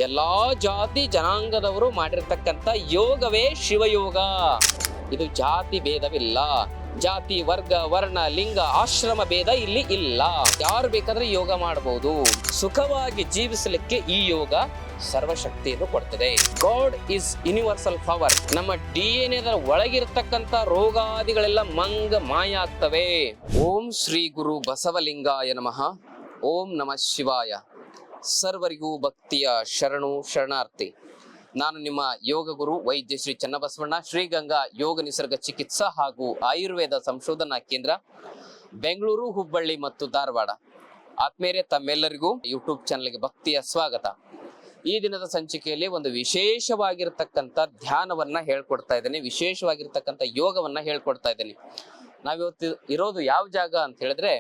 ಎಲ್ಲಾ ಜಾತಿ ಜನಾಂಗದವರು ಮಾಡಿರ್ತಕ್ಕಂಥ ಯೋಗವೇ ಶಿವಯೋಗ. ಇದು ಜಾತಿ ಭೇದವಿಲ್ಲ, ಜಾತಿ ವರ್ಗ ವರ್ಣ ಲಿಂಗ ಆಶ್ರಮ ಭೇದ ಇಲ್ಲಿ ಇಲ್ಲ. ಯಾರು ಬೇಕಾದ್ರೆ ಯೋಗ ಮಾಡಬಹುದು. ಸುಖವಾಗಿ ಜೀವಿಸಲಿಕ್ಕೆ ಈ ಯೋಗ ಸರ್ವಶಕ್ತಿಯನ್ನು ಕೊಡ್ತದೆ. God is universal power. ನಮ್ಮ DNA ಒಳಗಿರತಕ್ಕಂತ ರೋಗಾದಿಗಳೆಲ್ಲ ಮಾಯ ಆಗ್ತವೆ. ಓಂ ಶ್ರೀ ಗುರು ಬಸವಲಿಂಗಾಯ ನಮಃ. ಓಂ ನಮಃ ಶಿವಾಯ. ಸರ್ವರಿಗೂ ಭಕ್ತಿಯ ಶರಣಾರ್ಥಿ. ನಾನು ನಿಮ್ಮ ಯೋಗ ಗುರು ವೈದ್ಯ ಶ್ರೀ ಚನ್ನಬಸವಣ್ಣ, ಶ್ರೀಗಂಗಾ ಯೋಗ ನಿಸರ್ಗ ಚಿಕಿತ್ಸಾ ಹಾಗೂ ಆಯುರ್ವೇದ ಸಂಶೋಧನಾ ಕೇಂದ್ರ, ಬೆಂಗಳೂರು, ಹುಬ್ಬಳ್ಳಿ ಮತ್ತು ಧಾರವಾಡ. ಆತ್ಮೇರೆ ತಮ್ಮೆಲ್ಲರಿಗೂ ಯೂಟ್ಯೂಬ್ ಚಾನಲ್ಗೆ ಭಕ್ತಿಯ ಸ್ವಾಗತ. ಈ ದಿನದ ಸಂಚಿಕೆಯಲ್ಲಿ ಒಂದು ವಿಶೇಷವಾಗಿರ್ತಕ್ಕಂಥ ಧ್ಯಾನವನ್ನ ಹೇಳ್ಕೊಡ್ತಾ ಇದ್ದೇನೆ, ವಿಶೇಷವಾಗಿರ್ತಕ್ಕಂಥ ಯೋಗವನ್ನ ಹೇಳ್ಕೊಡ್ತಾ ಇದ್ದೇನೆ. ನಾವಿವತ್ತು ಇರೋದು ಯಾವ ಜಾಗ ಅಂತ ಹೇಳಿದ್ರೆ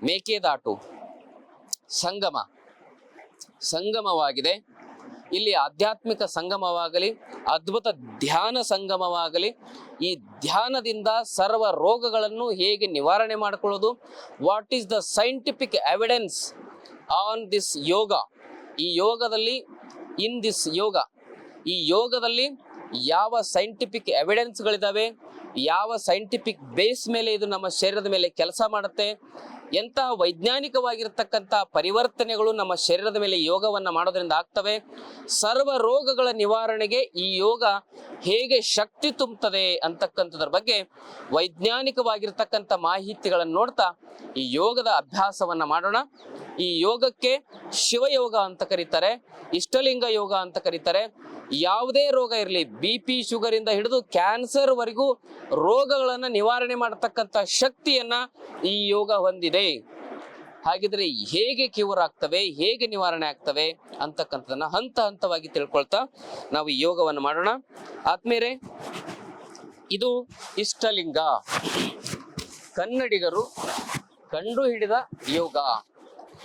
ಮೇಕೆದಾಟು ಸಂಗಮವಾಗಿದೆ. ಇಲ್ಲಿ ಆಧ್ಯಾತ್ಮಿಕ ಸಂಗಮವಾಗಲಿ, ಅದ್ಭುತ ಧ್ಯಾನ ಸಂಗಮವಾಗಲಿ. ಈ ಧ್ಯಾನದಿಂದ ಸರ್ವ ರೋಗಗಳನ್ನು ಹೇಗೆ ನಿವಾರಣೆ ಮಾಡಿಕೊಳ್ಳೋದು, what is the scientific evidence on this yoga. ಈ ಯೋಗದಲ್ಲಿ ಈ ಯೋಗದಲ್ಲಿ ಯಾವ ಸೈಂಟಿಫಿಕ್ ಎವಿಡೆನ್ಸ್ಗಳಿದಾವೆ, ಯಾವ ಸೈಂಟಿಫಿಕ್ ಬೇಸ್ ಮೇಲೆ ಇದು ನಮ್ಮ ಶರೀರದ ಮೇಲೆ ಕೆಲಸ ಮಾಡುತ್ತೆ, ಎಂತಹ ವೈಜ್ಞಾನಿಕವಾಗಿರ್ತಕ್ಕಂಥ ಪರಿವರ್ತನೆಗಳು ನಮ್ಮ ಶರೀರದ ಮೇಲೆ ಯೋಗವನ್ನು ಮಾಡೋದ್ರಿಂದ ಆಗ್ತವೆ, ಸರ್ವ ರೋಗಗಳ ನಿವಾರಣೆಗೆ ಈ ಯೋಗ ಹೇಗೆ ಶಕ್ತಿ ತುಂಬುತ್ತದೆ ಅಂತಕ್ಕಂಥದ್ರ ಬಗ್ಗೆ ವೈಜ್ಞಾನಿಕವಾಗಿರ್ತಕ್ಕಂಥ ಮಾಹಿತಿಗಳನ್ನು ನೋಡ್ತಾ ಈ ಯೋಗದ ಅಭ್ಯಾಸವನ್ನ ಮಾಡೋಣ. ಈ ಯೋಗಕ್ಕೆ ಶಿವಯೋಗ ಅಂತ ಕರೀತಾರೆ, ಇಷ್ಟಲಿಂಗ ಯೋಗ ಅಂತ ಕರೀತಾರೆ. ಯಾವುದೇ ರೋಗ ಇರಲಿ, BP ಶುಗರ್ ಇಂದ ಹಿಡಿದು ಕ್ಯಾನ್ಸರ್ ವರೆಗೂ ರೋಗಗಳನ್ನ ನಿವಾರಣೆ ಮಾಡತಕ್ಕಂಥ ಶಕ್ತಿಯನ್ನ ಈ ಯೋಗ ಹೊಂದಿದೆ. ಹಾಗಿದ್ರೆ ಹೇಗೆ ಕ್ಯೂರ್ ಆಗ್ತವೆ, ಹೇಗೆ ನಿವಾರಣೆ ಆಗ್ತವೆ ಅಂತಕ್ಕಂಥದನ್ನ ಹಂತ ಹಂತವಾಗಿ ತಿಳ್ಕೊಳ್ತಾ ನಾವು ಈ ಯೋಗವನ್ನು ಮಾಡೋಣ. ಆದ್ಮೇಲೆ ಇದು ಇಷ್ಟಲಿಂಗ, ಕನ್ನಡಿಗರು ಕಂಡು ಹಿಡಿದ ಯೋಗ.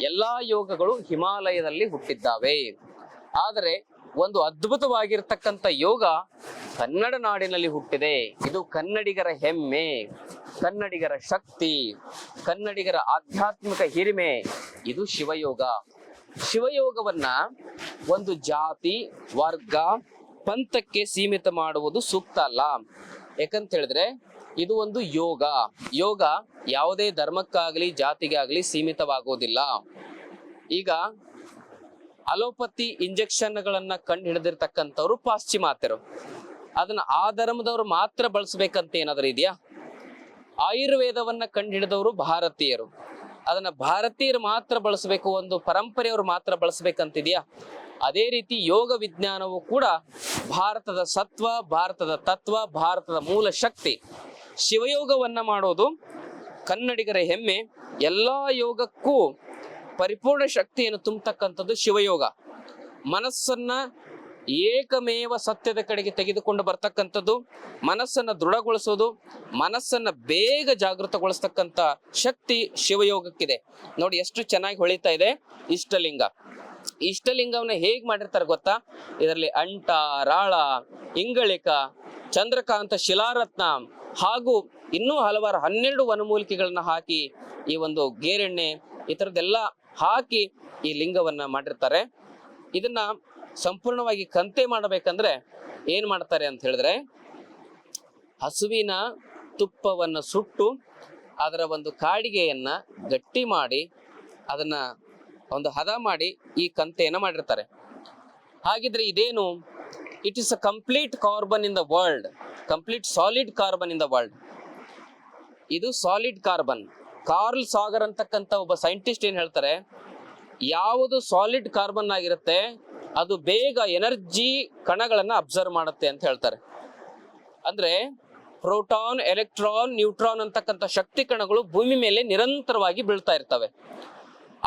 ಎಲ್ಲಾ ಯೋಗಗಳು ಹಿಮಾಲಯದಲ್ಲಿ ಹುಟ್ಟಿದ್ದಾವೆ, ಆದರೆ ಒಂದು ಅದ್ಭುತವಾಗಿರ್ತಕ್ಕಂಥ ಯೋಗ ಕನ್ನಡ ನಾಡಿನಲ್ಲಿ ಹುಟ್ಟಿದೆ. ಇದು ಕನ್ನಡಿಗರ ಹೆಮ್ಮೆ, ಕನ್ನಡಿಗರ ಶಕ್ತಿ, ಕನ್ನಡಿಗರ ಆಧ್ಯಾತ್ಮಿಕ ಹಿರಿಮೆ. ಇದು ಶಿವಯೋಗ. ಶಿವಯೋಗವನ್ನ ಒಂದು ಜಾತಿ ವರ್ಗ ಪಂಥಕ್ಕೆ ಸೀಮಿತ ಮಾಡುವುದು ಸೂಕ್ತ ಅಲ್ಲ. ಯಾಕಂತ ಹೇಳಿದ್ರೆ ಇದು ಒಂದು ಯೋಗ ಯಾವುದೇ ಧರ್ಮಕ್ಕಾಗಲಿ ಜಾತಿಗಾಗಲಿ ಸೀಮಿತವಾಗುವುದಿಲ್ಲ. ಈಗ ಅಲೋಪತಿ ಇಂಜೆಕ್ಷನ್ಗಳನ್ನ ಕಂಡು ಹಿಡಿದಿರ್ತಕ್ಕಂಥವ್ರು ಪಾಶ್ಚಿಮಾತ್ಯರು, ಅದನ್ನ ಆ ಧರ್ಮದವರು ಮಾತ್ರ ಬಳಸಬೇಕಂತ ಏನಾದರೂ ಇದೆಯಾ? ಆಯುರ್ವೇದವನ್ನ ಕಂಡು ಹಿಡಿದವರು ಭಾರತೀಯರು, ಅದನ್ನ ಭಾರತೀಯರು ಮಾತ್ರ ಬಳಸಬೇಕು, ಒಂದು ಪರಂಪರೆಯವರು ಮಾತ್ರ ಬಳಸಬೇಕಂತಿದೆಯಾ? ಅದೇ ರೀತಿ ಯೋಗ ವಿಜ್ಞಾನವು ಕೂಡ ಭಾರತದ ಸತ್ವ, ಭಾರತದ ತತ್ವ, ಭಾರತದ ಮೂಲ ಶಕ್ತಿ. ಶಿವಯೋಗವನ್ನ ಮಾಡೋದು ಕನ್ನಡಿಗರ ಹೆಮ್ಮೆ. ಎಲ್ಲಾ ಯೋಗಕ್ಕೂ ಪರಿಪೂರ್ಣ ಶಕ್ತಿಯನ್ನು ತುಂಬತಕ್ಕಂಥದ್ದು ಶಿವಯೋಗ. ಮನಸ್ಸನ್ನ ಏಕಮೇವ ಸತ್ಯದ ಕಡೆಗೆ ತೆಗೆದುಕೊಂಡು ಬರ್ತಕ್ಕಂಥದ್ದು, ಮನಸ್ಸನ್ನ ದೃಢಗೊಳಿಸೋದು, ಮನಸ್ಸನ್ನ ಬೇಗ ಜಾಗೃತಗೊಳಿಸ್ತಕ್ಕಂಥ ಶಕ್ತಿ ಶಿವಯೋಗಕ್ಕಿದೆ. ನೋಡಿ ಎಷ್ಟು ಚೆನ್ನಾಗಿ ಹೊಳಿತಾ ಇದೆ ಇಷ್ಟಲಿಂಗ. ಇಷ್ಟಲಿಂಗವನ್ನ ಹೇಗ್ ಮಾಡಿರ್ತಾರೆ ಗೊತ್ತಾ? ಇದರಲ್ಲಿ ಅಂಟ, ರಾಳ, ಇಂಗಳಿಕ, ಚಂದ್ರಕಾಂತ, ಶಿಲಾರತ್ನ ಹಾಗೂ ಇನ್ನೂ ಹಲವಾರು 12 ವನಮೂಲಿಕೆಗಳನ್ನ ಹಾಕಿ, ಈ ಒಂದು ಗೇರೆಣ್ಣೆ ಈ ಥರದ್ದೆಲ್ಲ ಹಾಕಿ ಈ ಲಿಂಗವನ್ನ ಮಾಡಿರ್ತಾರೆ. ಇದನ್ನ ಸಂಪೂರ್ಣವಾಗಿ ಕಂತೆ ಮಾಡಬೇಕಂದ್ರೆ ಏನ್ ಮಾಡ್ತಾರೆ ಅಂತ ಹೇಳಿದ್ರೆ, ಹಸುವಿನ ತುಪ್ಪವನ್ನು ಸುಟ್ಟು ಅದರ ಒಂದು ಕಾಡಿಗೆಯನ್ನ ಗಟ್ಟಿ ಮಾಡಿ ಅದನ್ನ ಒಂದು ಹದ ಮಾಡಿ ಈ ಕಂತೆಯನ್ನ ಮಾಡಿರ್ತಾರೆ. ಹಾಗಿದ್ರೆ ಇದೇನು? It is a complete carbon in the world, complete solid carbon in the world. ಇದು ಸಾಲಿಡ್ ಕಾರ್ಬನ್. ಕಾರ್ಲ್ ಸಾಗರ್ ಅಂತಕ್ಕಂಥ ಒಬ್ಬ ಸೈಂಟಿಸ್ಟ್ ಏನ್ ಹೇಳ್ತಾರೆ, ಯಾವುದು ಸಾಲಿಡ್ ಕಾರ್ಬನ್ ಆಗಿರುತ್ತೆ ಅದು ಬೇಗ ಎನರ್ಜಿ ಕಣಗಳನ್ನ ಅಬ್ಸರ್ವ್ ಮಾಡುತ್ತೆ ಅಂತ ಹೇಳ್ತಾರೆ. ಅಂದ್ರೆ ಪ್ರೋಟಾನ್, ಎಲೆಕ್ಟ್ರಾನ್, ನ್ಯೂಟ್ರಾನ್ ಅಂತಕ್ಕಂಥ ಶಕ್ತಿ ಕಣಗಳು ಭೂಮಿ ಮೇಲೆ ನಿರಂತರವಾಗಿ ಬೀಳ್ತಾ ಇರ್ತವೆ.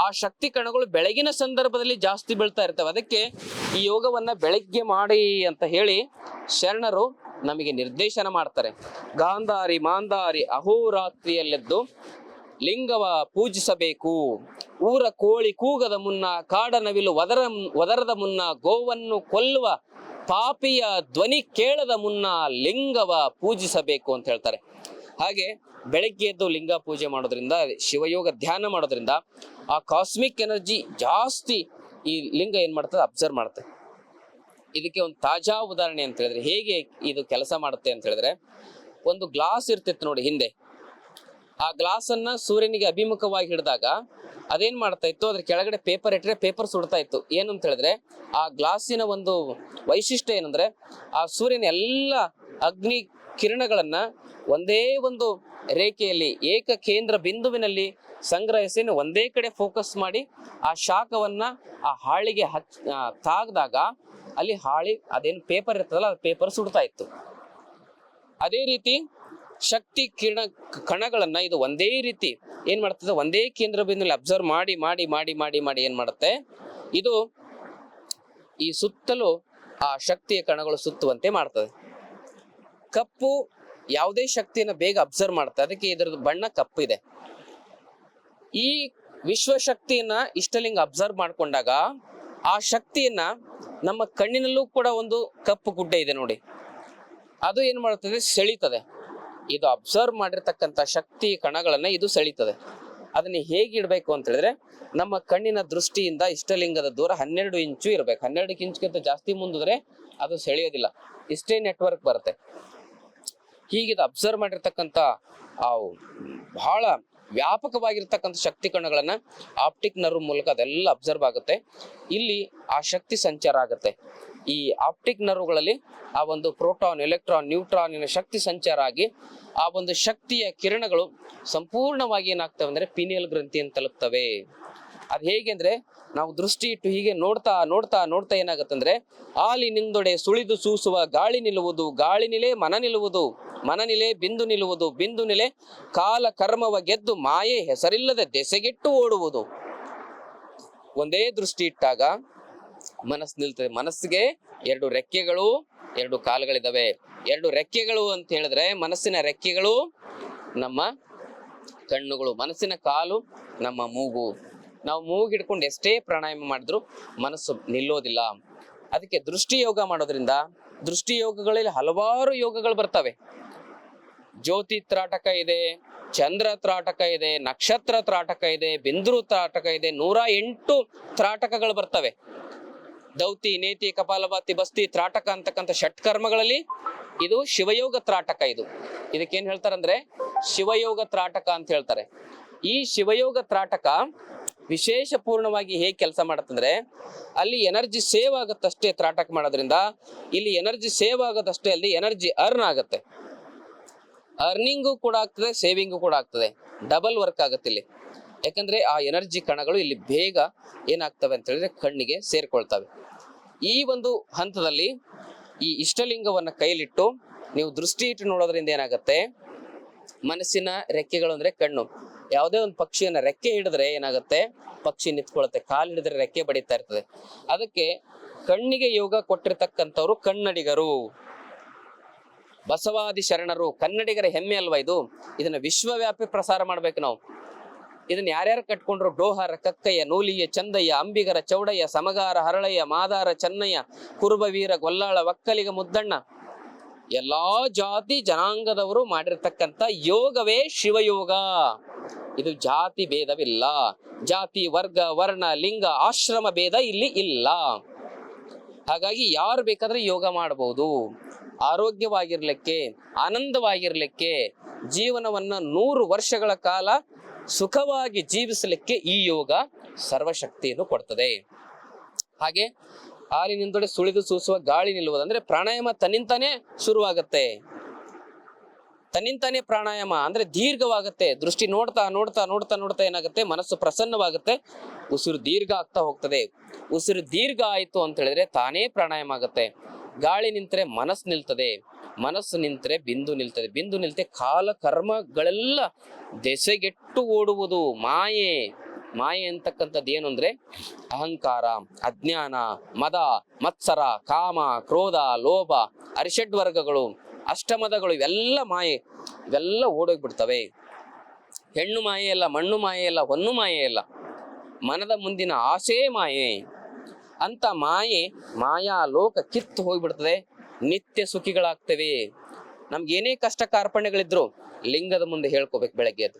ಆ ಶಕ್ತಿ ಕಣಗಳು ಬೆಳಗಿನ ಸಂದರ್ಭದಲ್ಲಿ ಜಾಸ್ತಿ ಬೀಳ್ತಾ ಇರ್ತವೆ. ಅದಕ್ಕೆ ಈ ಯೋಗವನ್ನ ಬೆಳಗ್ಗೆ ಮಾಡಿ ಅಂತ ಹೇಳಿ ಶರಣರು ನಮಗೆ ನಿರ್ದೇಶನ ಮಾಡ್ತಾರೆ. ಗಾಂಧಾರಿ ಮಾಂಧಾರಿ ಅಹೋರಾತ್ರಿಯಲ್ಲೆದ್ದು ಲಿಂಗವ ಪೂಜಿಸಬೇಕು, ಊರ ಕೋಳಿ ಕೂಗದ ಮುನ್ನ, ಕಾಡನವಿಲು ಒದರದ ಮುನ್ನ, ಗೋವನ್ನು ಕೊಲ್ಲುವ ಪಾಪಿಯ ಧ್ವನಿ ಕೇಳದ ಮುನ್ನ ಲಿಂಗವ ಪೂಜಿಸಬೇಕು ಅಂತ ಹೇಳ್ತಾರೆ. ಹಾಗೆ ಬೆಳಗ್ಗೆ ಎದ್ದು ಲಿಂಗ ಪೂಜೆ ಮಾಡೋದ್ರಿಂದ, ಶಿವಯೋಗ ಧ್ಯಾನ ಮಾಡೋದ್ರಿಂದ ಆ ಕಾಸ್ಮಿಕ್ ಎನರ್ಜಿ ಜಾಸ್ತಿ ಈ ಲಿಂಗ ಏನ್ ಮಾಡ್ತದೆ, ಅಬ್ಸರ್ವ್ ಮಾಡುತ್ತೆ. ಇದಕ್ಕೆ ಒಂದು ತಾಜಾ ಉದಾಹರಣೆ ಅಂತ ಹೇಳಿದ್ರೆ ಹೇಗೆ ಇದು ಕೆಲಸ ಮಾಡುತ್ತೆ ಅಂತ ಹೇಳಿದ್ರೆ, ಒಂದು ಗ್ಲಾಸ್ ಇರ್ತಿತ್ತು ನೋಡಿ ಹಿಂದೆ. ಆ ಗ್ಲಾಸ್ ಅನ್ನ ಸೂರ್ಯನಿಗೆ ಅಭಿಮುಖವಾಗಿ ಹಿಡಿದಾಗ ಅದೇನ್ ಮಾಡ್ತಾ ಇತ್ತು, ಅದ್ರ ಕೆಳಗಡೆ ಪೇಪರ್ ಇಟ್ಟರೆ ಪೇಪರ್ ಸುಡ್ತಾ ಇತ್ತು. ಏನು ಅಂತ ಹೇಳಿದ್ರೆ, ಆ ಗ್ಲಾಸಿನ ಒಂದು ವೈಶಿಷ್ಟ್ಯ ಏನಂದ್ರೆ, ಆ ಸೂರ್ಯನ ಎಲ್ಲ ಅಗ್ನಿ ಕಿರಣಗಳನ್ನ ಒಂದೇ ಒಂದು ರೇಖೆಯಲ್ಲಿ ಏಕ ಕೇಂದ್ರ ಬಿಂದುವಿನಲ್ಲಿ ಸಂಗ್ರಹಿಸಿ ಒಂದೇ ಕಡೆ ಫೋಕಸ್ ಮಾಡಿ ಆ ಶಾಖವನ್ನ ಆ ಹಾಳಿಗೆ ತಾಗ್ದಾಗ ಅಲ್ಲಿ ಹಾಳಿ ಅದೇನು ಪೇಪರ್ ಇರ್ತದಲ್ಲ, ಅದು ಪೇಪರ್ ಸುಡ್ತಾ ಇತ್ತು. ಅದೇ ರೀತಿ ಶಕ್ತಿ ಕಣಗಳನ್ನ ಇದು ಒಂದೇ ರೀತಿ ಏನ್ ಮಾಡ್ತದೆ, ಒಂದೇ ಕೇಂದ್ರ ಬಿಂದುವಿನಲ್ಲಿ ಅಬ್ಸರ್ವ್ ಮಾಡಿ ಮಾಡಿ ಮಾಡಿ ಮಾಡಿ ಮಾಡಿ ಏನ್ ಮಾಡುತ್ತೆ, ಇದು ಈ ಸುತ್ತಲೂ ಆ ಶಕ್ತಿಯ ಕಣಗಳು ಸುತ್ತುವಂತೆ ಮಾಡ್ತದೆ. ಕಪ್ಪು ಯಾವುದೇ ಶಕ್ತಿಯನ್ನ ಬೇಗ ಅಬ್ಸರ್ವ್ ಮಾಡುತ್ತೆ, ಅದಕ್ಕೆ ಇದರದ್ದು ಬಣ್ಣ ಕಪ್ಪು ಇದೆ. ಈ ವಿಶ್ವಶಕ್ತಿಯನ್ನ ಇಷ್ಟಲಿಂಗ ಅಬ್ಸರ್ವ್ ಮಾಡ್ಕೊಂಡಾಗ ಆ ಶಕ್ತಿಯನ್ನ ನಮ್ಮ ಕಣ್ಣಿನಲ್ಲೂ ಕೂಡ ಒಂದು ಕಪ್ಪು ಗುಡ್ಡೆ ಇದೆ ನೋಡಿ, ಅದು ಏನ್ ಮಾಡುತ್ತದೆ, ಸೆಳೀತದೆ. ಇದು ಅಬ್ಸರ್ವ್ ಮಾಡಿರ್ತಕ್ಕಂಥ ಶಕ್ತಿ ಕಣಗಳನ್ನ ಇದು ಸೆಳೀತದೆ. ಅದನ್ನ ಹೇಗೆ ಇಡಬೇಕು ಅಂತ ಹೇಳಿದ್ರೆ, ನಮ್ಮ ಕಣ್ಣಿನ ದೃಷ್ಟಿಯಿಂದ ಇಷ್ಟಲಿಂಗದ ದೂರ 12 ಇಂಚು ಇರಬೇಕು. 12 ಇಂಚ್ಗಿಂತ ಜಾಸ್ತಿ ಮುಂದಿದ್ರೆ ಅದು ಸೆಳೆಯೋದಿಲ್ಲ, ಇಷ್ಟೇ ನೆಟ್ವರ್ಕ್ ಬರುತ್ತೆ. ಹೀಗಿದು ಅಬ್ಸರ್ವ್ ಮಾಡಿರ್ತಕ್ಕಂಥ ಆ ಬಹಳ ವ್ಯಾಪಕವಾಗಿರ್ತಕ್ಕಂಥ ಶಕ್ತಿ ಕಣಗಳನ್ನ ಆಪ್ಟಿಕ್ ನರ್ವ್ ಮೂಲಕ ಅದೆಲ್ಲ ಅಬ್ಸರ್ವ್ ಆಗುತ್ತೆ. ಇಲ್ಲಿ ಆ ಶಕ್ತಿ ಸಂಚಾರ ಆಗುತ್ತೆ. ಈ ಆಪ್ಟಿಕ್ ನರ್ವ್ಗಳಲ್ಲಿ ಆ ಒಂದು ಪ್ರೋಟಾನ್, ಎಲೆಕ್ಟ್ರಾನ್, ನ್ಯೂಟ್ರಾನಿನ ಶಕ್ತಿ ಸಂಚಾರ ಆಗಿ ಆ ಒಂದು ಶಕ್ತಿಯ ಕಿರಣಗಳು ಸಂಪೂರ್ಣವಾಗಿ ಏನಾಗ್ತವೆ ಅಂದ್ರೆ ಪಿನಿಯಲ್ ಗ್ರಂಥಿಯನ್ನು ತಲುಪ್ತವೆ. ಅದ್ ಹೇಗೆ ಅಂದ್ರೆ, ನಾವು ದೃಷ್ಟಿ ಇಟ್ಟು ಹೀಗೆ ನೋಡ್ತಾ ನೋಡ್ತಾ ನೋಡ್ತಾ ಏನಾಗತ್ತಂದ್ರೆ, ಆಲಿ ನಿಂದೊಡೆ ಸುಳಿದು ಸೂಸುವ ಗಾಳಿ ನಿಲ್ಲುವುದು, ಗಾಳಿ ನಿಲೆ ಮನ ನಿಲ್ಲುವುದು, ಮನ ನಿಲೆ ಬಿಂದು ನಿಲ್ಲುವುದು, ಬಿಂದು ನಿಲೆ ಕಾಲ ಕರ್ಮವ ಗೆದ್ದು ಮಾಯೆ ಹೆಸರಿಲ್ಲದೆ ದೆಸೆಗೆಟ್ಟು ಓಡುವುದು. ಒಂದೇ ದೃಷ್ಟಿ ಇಟ್ಟಾಗ ಮನಸ್ಸು ನಿಲ್ತದೆ. ಮನಸ್ಸಿಗೆ 2 ರೆಕ್ಕೆಗಳು, 2 ಕಾಲುಗಳಿದಾವೆ. 2 ರೆಕ್ಕೆಗಳು ಅಂತ ಹೇಳಿದ್ರೆ, ಮನಸ್ಸಿನ ರೆಕ್ಕೆಗಳು ನಮ್ಮ ಕಣ್ಣುಗಳು, ಮನಸ್ಸಿನ ಕಾಲು ನಮ್ಮ ಮೂಗು. ನಾವು ಮೂಗಿಡ್ಕೊಂಡು ಎಷ್ಟೇ ಪ್ರಾಣಾಯಾಮ ಮಾಡಿದ್ರು ಮನಸ್ಸು ನಿಲ್ಲೋದಿಲ್ಲ. ಅದಕ್ಕೆ ದೃಷ್ಟಿ ಯೋಗ ಮಾಡೋದ್ರಿಂದ, ದೃಷ್ಟಿ ಯೋಗಗಳಲ್ಲಿ ಹಲವಾರು ಯೋಗಗಳು ಬರ್ತವೆ. ಜ್ಯೋತಿ ತ್ರಾಟಕ ಇದೆ, ಚಂದ್ರ ತ್ರಾಟಕ ಇದೆ, ನಕ್ಷತ್ರ ತ್ರಾಟಕ ಇದೆ, ಬಿಂದು ತ್ರಾಟಕ ಇದೆ, 108 ತ್ರಾಟಕಗಳು ಬರ್ತವೆ. ದೌತಿ, ನೇತಿ, ಕಪಾಲಭಾತಿ, ಬಸ್ತಿ, ತ್ರಾಟಕ ಅಂತಕ್ಕಂಥ ಷಟ್ಕರ್ಮಗಳಲ್ಲಿ ಇದು ಶಿವಯೋಗ ತ್ರಾಟಕ. ಇದಕ್ಕೇನ್ ಹೇಳ್ತಾರಂದ್ರೆ ಶಿವಯೋಗ ತ್ರಾಟಕ ಅಂತ ಹೇಳ್ತಾರೆ. ಈ ಶಿವಯೋಗ ತ್ರಾಟಕ ವಿಶೇಷ ಪೂರ್ಣವಾಗಿ ಹೇಗೆ ಕೆಲಸ ಮಾಡತ್ತಂದ್ರೆ, ಅಲ್ಲಿ ಎನರ್ಜಿ ಸೇವ್ ಆಗುತ್ತಷ್ಟೇ ತ್ರಾಟಕ ಮಾಡೋದ್ರಿಂದ. ಇಲ್ಲಿ ಎನರ್ಜಿ ಸೇವ್ ಆಗೋದಷ್ಟೇ ಅಲ್ಲಿ ಎನರ್ಜಿ ಅರ್ನ್ ಆಗುತ್ತೆ. ಅರ್ನಿಂಗು ಕೂಡ ಆಗ್ತದೆ, ಸೇವಿಂಗು ಕೂಡ ಆಗ್ತದೆ. ಡಬಲ್ ವರ್ಕ್ ಆಗುತ್ತೆ ಇಲ್ಲಿ. ಯಾಕಂದ್ರೆ ಆ ಎನರ್ಜಿ ಕಣಗಳು ಇಲ್ಲಿ ಬೇಗ ಏನಾಗ್ತವೆ ಅಂತ ಹೇಳಿದ್ರೆ ಕಣ್ಣಿಗೆ ಸೇರ್ಕೊಳ್ತವೆ. ಈ ಒಂದು ಹಂತದಲ್ಲಿ ಈ ಇಷ್ಟಲಿಂಗವನ್ನ ಕೈಲಿಟ್ಟು ನೀವು ದೃಷ್ಟಿ ಇಟ್ಟು ನೋಡೋದ್ರಿಂದ ಏನಾಗುತ್ತೆ, ಮನಸ್ಸಿನ ರೆಕ್ಕೆಗಳು ಅಂದ್ರೆ ಕಣ್ಣು. ಯಾವುದೇ ಒಂದು ಪಕ್ಷಿಯನ್ನ ರೆಕ್ಕೆ ಹಿಡಿದ್ರೆ ಏನಾಗುತ್ತೆ, ಪಕ್ಷಿ ನಿಂತ್ಕೊಳ್ಳುತ್ತೆ. ಕಾಲು ಹಿಡಿದ್ರೆ ರೆಕ್ಕೆ ಬಡಿತಾ ಇರ್ತದೆ. ಅದಕ್ಕೆ ಕಣ್ಣಿಗೆ ಯೋಗ ಕೊಟ್ಟಿರ್ತಕ್ಕಂಥವ್ರು ಕನ್ನಡಿಗರು, ಬಸವಾದಿ ಶರಣರು. ಕನ್ನಡಿಗರ ಹೆಮ್ಮೆ ಅಲ್ವಾ ಇದು? ಇದನ್ನ ವಿಶ್ವವ್ಯಾಪಿ ಪ್ರಸಾರ ಮಾಡ್ಬೇಕು ನಾವು. ಇದನ್ನ ಯಾರ್ಯಾರು ಕಟ್ಕೊಂಡ್ರು, ಡೋಹರ, ಕಕ್ಕಯ್ಯ, ನೂಲಿಯ, ಚಂದಯ್ಯ, ಅಂಬಿಗರ, ಚೌಡಯ್ಯ, ಸಮಗಾರ, ಹರಳಯ್ಯ, ಮಾದಾರ, ಚೆನ್ನಯ್ಯ, ಕುರುಬವೀರ, ಗೊಲ್ಲಾಳ, ಒಕ್ಕಲಿಗ, ಮುದ್ದಣ್ಣ, ಎಲ್ಲಾ ಜಾತಿ ಜನಾಂಗದವರು ಮಾಡಿರ್ತಕ್ಕಂಥ ಯೋಗವೇ ಶಿವಯೋಗ. ಇದು ಜಾತಿ ಭೇದವಿಲ್ಲ. ಜಾತಿ, ವರ್ಗ, ವರ್ಣ, ಲಿಂಗ, ಆಶ್ರಮ ಭೇದ ಇಲ್ಲಿ ಇಲ್ಲ. ಹಾಗಾಗಿ ಯಾರು ಬೇಕಾದ್ರೆ ಯೋಗ ಮಾಡಬಹುದು. ಆರೋಗ್ಯವಾಗಿರ್ಲಿಕ್ಕೆ, ಆನಂದವಾಗಿರ್ಲಿಕ್ಕೆ, ಜೀವನವನ್ನ 100 ವರ್ಷಗಳ ಕಾಲ ಸುಖವಾಗಿ ಜೀವಿಸಲಿಕ್ಕೆ ಈ ಯೋಗ ಸರ್ವಶಕ್ತಿಯನ್ನು ಕೊಡ್ತದೆ. ಹಾಗೆ ಹಾಲಿನಿಂದೊಡೆ ಸುಳಿದು ಸೂಸುವ ಗಾಳಿ ನಿಲ್ಲುವುದು ಅಂದ್ರೆ ಪ್ರಾಣಾಯಾಮ ತನ್ನಿಂತಾನೆ ಶುರುವಾಗತ್ತೆ. ತನ್ನಿಂತಾನೆ ಪ್ರಾಣಾಯಾಮ ಅಂದ್ರೆ ದೀರ್ಘವಾಗುತ್ತೆ. ದೃಷ್ಟಿ ನೋಡ್ತಾ ನೋಡ್ತಾ ನೋಡ್ತಾ ನೋಡ್ತಾ ಏನಾಗುತ್ತೆ, ಮನಸ್ಸು ಪ್ರಸನ್ನವಾಗುತ್ತೆ, ಉಸಿರು ದೀರ್ಘ ಆಗ್ತಾ ಹೋಗ್ತದೆ. ಉಸಿರು ದೀರ್ಘ ಆಯ್ತು ಅಂತ ಹೇಳಿದ್ರೆ ತಾನೇ ಪ್ರಾಣಾಯಾಮ ಆಗುತ್ತೆ. ಗಾಳಿ ನಿಂತರೆ ಮನಸ್ಸು ನಿಲ್ತದೆ, ಮನಸ್ಸು ನಿಂತರೆ ಬಿಂದು ನಿಲ್ತದೆ, ಬಿಂದು ನಿಲ್ತೆ ಕಾಲ ಕರ್ಮಗಳೆಲ್ಲ ದೆಸೆಗೆಟ್ಟು ಓಡುವುದು. ಮಾಯೆ, ಮಾಯೆ ಅಂತಕ್ಕಂಥದ್ದು ಏನು ಅಂದ್ರೆ ಅಹಂಕಾರ, ಅಜ್ಞಾನ, ಮದ, ಮತ್ಸರ, ಕಾಮ, ಕ್ರೋಧ, ಲೋಭ, ಅರಿಷಡ್ ವರ್ಗಗಳು, ಅಷ್ಟಮದಗಳು, ಇವೆಲ್ಲ ಮಾಯೆ. ಇವೆಲ್ಲ ಓಡೋಗ್ಬಿಡ್ತವೆ. ಹೆಣ್ಣು ಮಾಯೆ ಅಲ್ಲ, ಮಣ್ಣು ಮಾಯೆ ಅಲ್ಲ, ಹೊನ್ನು ಮಾಯೆ ಅಲ್ಲ, ಮನದ ಮುಂದಿನ ಆಸೆ ಮಾಯೆ. ಅಂತ ಮಾಯೆ, ಮಾಯಾ ಲೋಕ ಕಿತ್ತು ಹೋಗ್ಬಿಡ್ತದೆ. ನಿತ್ಯ ಸುಖಿಗಳಾಗ್ತೇವೆ. ನಮ್ಗೆ ಏನೇ ಕಷ್ಟ ಕಾರ್ಪಣ್ಯಗಳಿದ್ರು ಲಿಂಗದ ಮುಂದೆ ಹೇಳ್ಕೋಬೇಕು. ಬೆಳಗ್ಗೆ ಅದು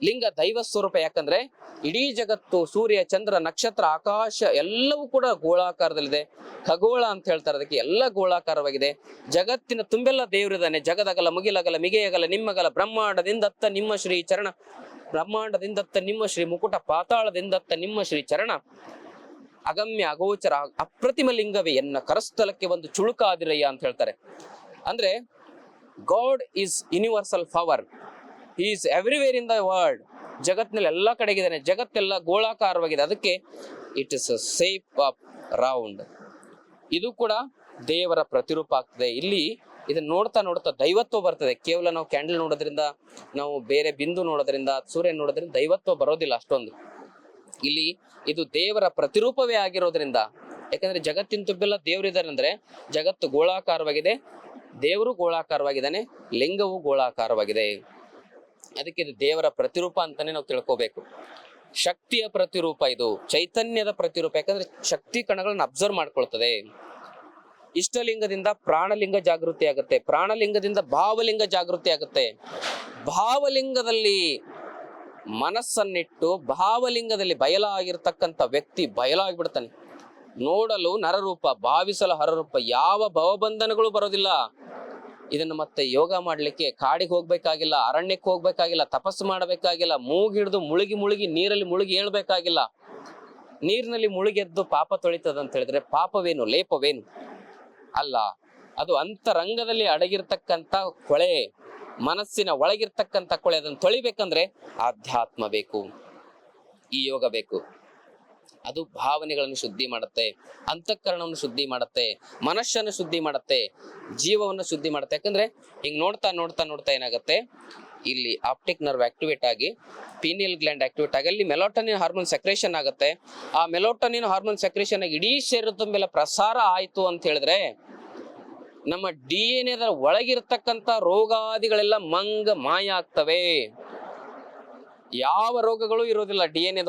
ಲಿಂಗ ದೈವ ಸ್ವರೂಪ. ಯಾಕಂದ್ರೆ ಇಡೀ ಜಗತ್ತು, ಸೂರ್ಯ, ಚಂದ್ರ, ನಕ್ಷತ್ರ, ಆಕಾಶ ಎಲ್ಲವೂ ಕೂಡ ಗೋಳಾಕಾರದಲ್ಲಿದೆ. ಖಗೋಳ ಅಂತ ಹೇಳ್ತಾರೆ ಅದಕ್ಕೆ. ಎಲ್ಲ ಗೋಳಾಕಾರವಾಗಿದೆ. ಜಗತ್ತಿನ ತುಂಬೆಲ್ಲ ದೇವರಿದ್ದಾನೆ. ಜಗದಗಲ, ಮುಗಿಲಗಲ, ಮಿಗೆಯಗಲ, ನಿಮ್ಮಗಲ, ಬ್ರಹ್ಮಾಂಡದಿಂದತ್ತ ನಿಮ್ಮ ಶ್ರೀ ಚರಣ, ಬ್ರಹ್ಮಾಂಡದಿಂದತ್ತ ನಿಮ್ಮ ಶ್ರೀ ಮುಕುಟ, ಪಾತಾಳದಿಂದತ್ತ ನಿಮ್ಮ ಶ್ರೀ ಚರಣ, ಅಗಮ್ಯ ಅಗೋಚರ ಅಪ್ರತಿಮ ಲಿಂಗವೇ ಎನ್ನ ಕರಸ್ಥಲಕ್ಕೆ ಒಂದು ಚುಳುಕಾದಿರಯ್ಯ ಅಂತ ಹೇಳ್ತಾರೆ. ಅಂದ್ರೆ god is universal power, he is everywhere in the world. ಜಗತ್ತಿನಲ್ಲಿ ಎಲ್ಲ ಕಡೆಗಿದ್ದಾನೆ. ಜಗತ್ತೆಲ್ಲ ಗೋಳಾಕಾರವಾಗಿದೆ. ಅದಕ್ಕೆ it is a shape of round. ಇದು ಕೂಡ ದೇವರ ಪ್ರತಿರೂಪ ಆಗ್ತದೆ. ಇಲ್ಲಿ ಇದನ್ನ ನೋಡ್ತಾ ನೋಡ್ತಾ ದೈವತ್ವ ಬರ್ತದೆ. ಕೇವಲ ನಾವು ಕ್ಯಾಂಡಲ್ ನೋಡೋದ್ರಿಂದ, ನಾವು ಬೇರೆ ಬಿಂದು ನೋಡೋದ್ರಿಂದ, ಸೂರ್ಯ ನೋಡೋದ್ರಿಂದ ದೈವತ್ವ ಬರೋದಿಲ್ಲ ಅಷ್ಟೊಂದು. ಇಲ್ಲಿ ಇದು ದೇವರ ಪ್ರತಿರೂಪವೇ ಆಗಿರೋದ್ರಿಂದ, ಯಾಕಂದ್ರೆ ಜಗತ್ತಿನ ತುಂಬೆಲ್ಲ ದೇವರಿದ್ದಾರೆ ಅಂದ್ರೆ ಜಗತ್ತು ಗೋಳಾಕಾರವಾಗಿದೆ, ದೇವರು ಗೋಳಾಕಾರವಾಗಿದ್ದಾನೆ, ಲಿಂಗವು ಗೋಳಾಕಾರವಾಗಿದೆ. ಅದಕ್ಕೆ ಇದು ದೇವರ ಪ್ರತಿರೂಪ ಅಂತಾನೆ ನಾವು ತಿಳ್ಕೋಬೇಕು. ಶಕ್ತಿಯ ಪ್ರತಿರೂಪ, ಇದು ಚೈತನ್ಯದ ಪ್ರತಿರೂಪ. ಯಾಕಂದ್ರೆ ಶಕ್ತಿ ಕಣಗಳನ್ನ ಅಬ್ಸರ್ವ್ ಮಾಡ್ಕೊಳ್ತದೆ. ಇಷ್ಟಲಿಂಗದಿಂದ ಪ್ರಾಣಲಿಂಗ ಜಾಗೃತಿ ಆಗುತ್ತೆ, ಪ್ರಾಣಲಿಂಗದಿಂದ ಭಾವಲಿಂಗ ಜಾಗೃತಿ ಆಗುತ್ತೆ. ಭಾವಲಿಂಗದಲ್ಲಿ ಮನಸ್ಸನ್ನಿಟ್ಟು ಭಾವಲಿಂಗದಲ್ಲಿ ಬಯಲಾಗಿರ್ತಕ್ಕಂಥ ವ್ಯಕ್ತಿ ಬಯಲಾಗಿಬಿಡ್ತಾನೆ. ನೋಡಲು ನರರೂಪ, ಭಾವಿಸಲು ಹರರೂಪ, ಯಾವ ಭವಬಂಧನಗಳು ಬರೋದಿಲ್ಲ. ಇದನ್ನು ಮತ್ತೆ ಯೋಗ ಮಾಡ್ಲಿಕ್ಕೆ ಕಾಡಿಗೆ ಹೋಗ್ಬೇಕಾಗಿಲ್ಲ, ಅರಣ್ಯಕ್ಕೆ ಹೋಗ್ಬೇಕಾಗಿಲ್ಲ, ತಪಸ್ಸು ಮಾಡಬೇಕಾಗಿಲ್ಲ, ಮೂಗಿಡಿದು ಮುಳುಗಿ ಮುಳುಗಿ ನೀರಲ್ಲಿ ಮುಳುಗಿ ಹೇಳ್ಬೇಕಾಗಿಲ್ಲ. ನೀರಿನಲ್ಲಿ ಮುಳುಗೆದ್ದು ಪಾಪ ತೊಳಿತದ ಅಂತ ಹೇಳಿದ್ರೆ ಪಾಪವೇನು, ಲೇಪವೇನು ಅಲ್ಲ. ಅದು ಅಂತರಂಗದಲ್ಲಿ ಅಡಗಿರ್ತಕ್ಕಂಥ ಕೊಳೆ, ಮನಸ್ಸಿನ ಒಳಗಿರ್ತಕ್ಕಂಥ ಕೊಳೆ. ಅದನ್ನು ತೊಳಿಬೇಕಂದ್ರೆ ಆಧ್ಯಾತ್ಮ ಬೇಕು, ಈ ಯೋಗ ಬೇಕು. ಅದು ಭಾವನೆಗಳನ್ನು ಶುದ್ಧಿ ಮಾಡುತ್ತೆ, ಅಂತಃಕರಣವನ್ನು ಶುದ್ಧಿ ಮಾಡುತ್ತೆ, ಮನಸ್ಸನ್ನು ಶುದ್ಧಿ ಮಾಡುತ್ತೆ, ಜೀವವನ್ನು ಶುದ್ಧಿ ಮಾಡುತ್ತೆ. ಯಾಕಂದ್ರೆ ಹಿಂಗ್ ನೋಡ್ತಾ ನೋಡ್ತಾ ನೋಡ್ತಾ ಏನಾಗುತ್ತೆ, ಇಲ್ಲಿ ಆಪ್ಟಿಕ್ ನರ್ವ್ ಆಕ್ಟಿವೇಟ್ ಆಗಿ ಪೀನಿಯಲ್ ಗ್ಲ್ಯಾಂಡ್ ಆಕ್ಟಿವೇಟ್ ಆಗಿ ಅಲ್ಲಿ ಮೆಲೋಟೋನಿನ್ ಹಾರ್ಮೋನ್ ಸೆಕ್ರೇಷನ್ ಆಗುತ್ತೆ. ಆ ಮೆಲೋಟೋನಿನ್ ಹಾರ್ಮೋನ್ ಸೆಕ್ರೇಷನ್ ಆಗಿ ಇಡೀ ಶರೀರದ ತುಂಬೆಲ್ಲ ಪ್ರಸಾರ ಆಯ್ತು ಅಂತ ಹೇಳಿದ್ರೆ ನಮ್ಮ DNA ಒಳಗಿರ್ತಕ್ಕಂಥ ರೋಗಾದಿಗಳೆಲ್ಲ ಮಾಯ ಆಗ್ತವೆ. ಯಾವ ರೋಗಗಳು ಇರೋದಿಲ್ಲ DNA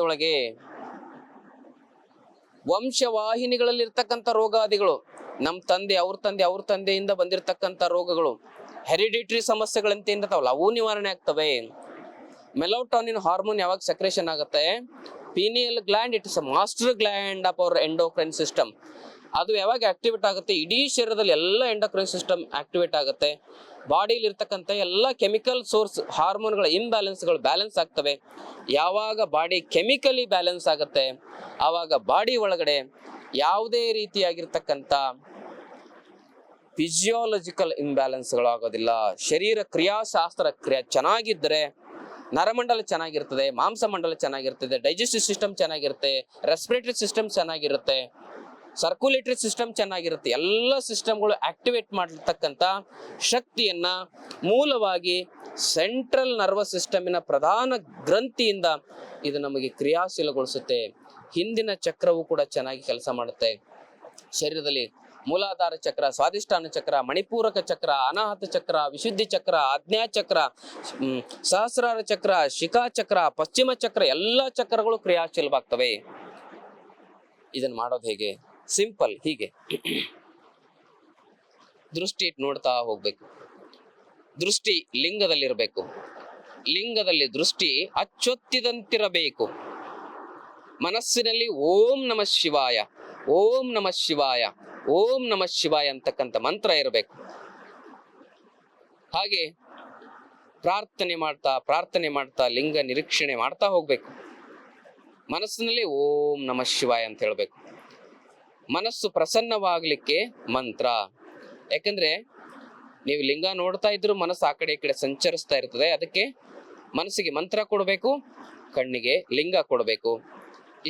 ವಂಶವಾಹಿನಿಗಳಲ್ಲಿ ಇರ್ತಕ್ಕಂಥ ರೋಗಾದಿಗಳು, ನಮ್ಮ ತಂದೆ ಅವ್ರ ತಂದೆ ಅವ್ರ ತಂದೆಯಿಂದ ಬಂದಿರತಕ್ಕಂಥ ರೋಗಗಳು, ಹೆರಿಡಿಟರಿ ಸಮಸ್ಯೆಗಳಂತ ಏನಿರ್ತಾವಲ್ಲ ಅವು ನಿವಾರಣೆ ಆಗ್ತವೆ. ಮೆಲೋಟೋನಿನ್ ಹಾರ್ಮೋನ್ ಯಾವಾಗ ಸೆಕ್ರೇಷನ್ ಆಗುತ್ತೆ, pineal gland it is a master gland of our endocrine system. ಅದು ಯಾವಾಗ ಆಕ್ಟಿವೇಟ್ ಆಗುತ್ತೆ, ಇಡೀ ಶರೀರದಲ್ಲಿ ಎಲ್ಲ ಎಂಡೋಕ್ರೈನ್ ಸಿಸ್ಟಮ್ ಆಕ್ಟಿವೇಟ್ ಆಗುತ್ತೆ. ಬಾಡಿಯಲ್ಲಿ ಇರ್ತಕ್ಕಂಥ ಎಲ್ಲ ಕೆಮಿಕಲ್ ಸೋರ್ಸ್ ಹಾರ್ಮೋನ್ಗಳ ಇಂಬ್ಯಾಲೆನ್ಸ್ಗಳು ಬ್ಯಾಲೆನ್ಸ್ ಆಗ್ತವೆ. ಯಾವಾಗ ಬಾಡಿ ಕೆಮಿಕಲಿ ಬ್ಯಾಲೆನ್ಸ್ ಆಗುತ್ತೆ ಆವಾಗ ಬಾಡಿ ಒಳಗಡೆ ಯಾವುದೇ ರೀತಿಯಾಗಿರ್ತಕ್ಕಂಥ ಫಿಸಿಯಾಲಜಿಕಲ್ ಇಂಬ್ಯಾಲೆನ್ಸ್ಗಳು ಆಗೋದಿಲ್ಲ. ಶರೀರ ಕ್ರಿಯಾಶಾಸ್ತ್ರ ಚೆನ್ನಾಗಿದ್ದರೆ ನರಮಂಡಲ ಚೆನ್ನಾಗಿರ್ತದೆ, ಮಾಂಸ ಮಂಡಲ ಚೆನ್ನಾಗಿರ್ತದೆ, ಡೈಜೆಸ್ಟಿವ್ ಸಿಸ್ಟಮ್ ಚೆನ್ನಾಗಿರುತ್ತೆ, ರೆಸ್ಪಿರೇಟರಿ ಸಿಸ್ಟಮ್ ಚೆನ್ನಾಗಿರುತ್ತೆ, ಸರ್ಕ್ಯುಲೇಟರಿ ಸಿಸ್ಟಮ್ ಚೆನ್ನಾಗಿರುತ್ತೆ. ಎಲ್ಲ ಸಿಸ್ಟಮ್ಗಳು ಆಕ್ಟಿವೇಟ್ ಮಾಡಿರ್ತಕ್ಕಂಥ ಶಕ್ತಿಯನ್ನ ಮೂಲವಾಗಿ ಸೆಂಟ್ರಲ್ ನರ್ವಸ್ ಸಿಸ್ಟಮಿನ ಪ್ರಧಾನ ಗ್ರಂಥಿಯಿಂದ ಇದು ನಮಗೆ ಕ್ರಿಯಾಶೀಲಗೊಳಿಸುತ್ತೆ. ಹಿಂದಿನ ಚಕ್ರವು ಕೂಡ ಚೆನ್ನಾಗಿ ಕೆಲಸ ಮಾಡುತ್ತೆ. ಶರೀರದಲ್ಲಿ ಮೂಲಾಧಾರ ಚಕ್ರ, ಸ್ವಾಧಿಷ್ಠಾನ ಚಕ್ರ, ಮಣಿಪೂರಕ ಚಕ್ರ, ಅನಾಹತ ಚಕ್ರ, ವಿಶುದ್ಧಿ ಚಕ್ರ, ಆಜ್ಞಾ ಚಕ್ರ, ಸಹಸ್ರಾರ ಚಕ್ರ, ಶಿಖಾ ಚಕ್ರ, ಪಶ್ಚಿಮ ಚಕ್ರ, ಎಲ್ಲ ಚಕ್ರಗಳು ಕ್ರಿಯಾಶೀಲವಾಗ್ತವೆ. ಇದನ್ನ ಮಾಡೋದು ಹೇಗೆ? ಸಿಂಪಲ್, ಹೀಗೆ ದೃಷ್ಟಿ ಇಟ್ಟು ನೋಡ್ತಾ ಹೋಗ್ಬೇಕು. ದೃಷ್ಟಿ ಲಿಂಗದಲ್ಲಿರಬೇಕು. ಲಿಂಗದಲ್ಲಿ ದೃಷ್ಟಿ ಅಚ್ಚೊತ್ತಿದಂತಿರಬೇಕು. ಮನಸ್ಸಿನಲ್ಲಿ ಓಂ ನಮಃ ಶಿವಾಯ, ಓಂ ನಮಃ ಶಿವಾಯ, ಓಂ ನಮಃ ಶಿವಾಯ ಅಂತಕ್ಕಂಥ ಮಂತ್ರ ಇರಬೇಕು. ಹಾಗೆ ಪ್ರಾರ್ಥನೆ ಮಾಡ್ತಾ ಲಿಂಗ ನಿರೀಕ್ಷಣೆ ಮಾಡ್ತಾ ಹೋಗ್ಬೇಕು. ಮನಸ್ಸಿನಲ್ಲಿ ಓಂ ನಮಃ ಶಿವಾಯ ಅಂತ ಹೇಳ್ಬೇಕು. ಮನಸ್ಸು ಪ್ರಸನ್ನವಾಗ್ಲಿಕ್ಕೆ ಮಂತ್ರ. ಯಾಕಂದ್ರೆ ನೀವು ಲಿಂಗ ನೋಡ್ತಾ ಇದ್ರು ಮನಸ್ಸು ಆ ಕಡೆ ಈ ಕಡೆ ಸಂಚರಿಸ್ತಾ ಇರ್ತದೆ. ಅದಕ್ಕೆ ಮನಸ್ಸಿಗೆ ಮಂತ್ರ ಕೊಡಬೇಕು, ಕಣ್ಣಿಗೆ ಲಿಂಗ ಕೊಡಬೇಕು.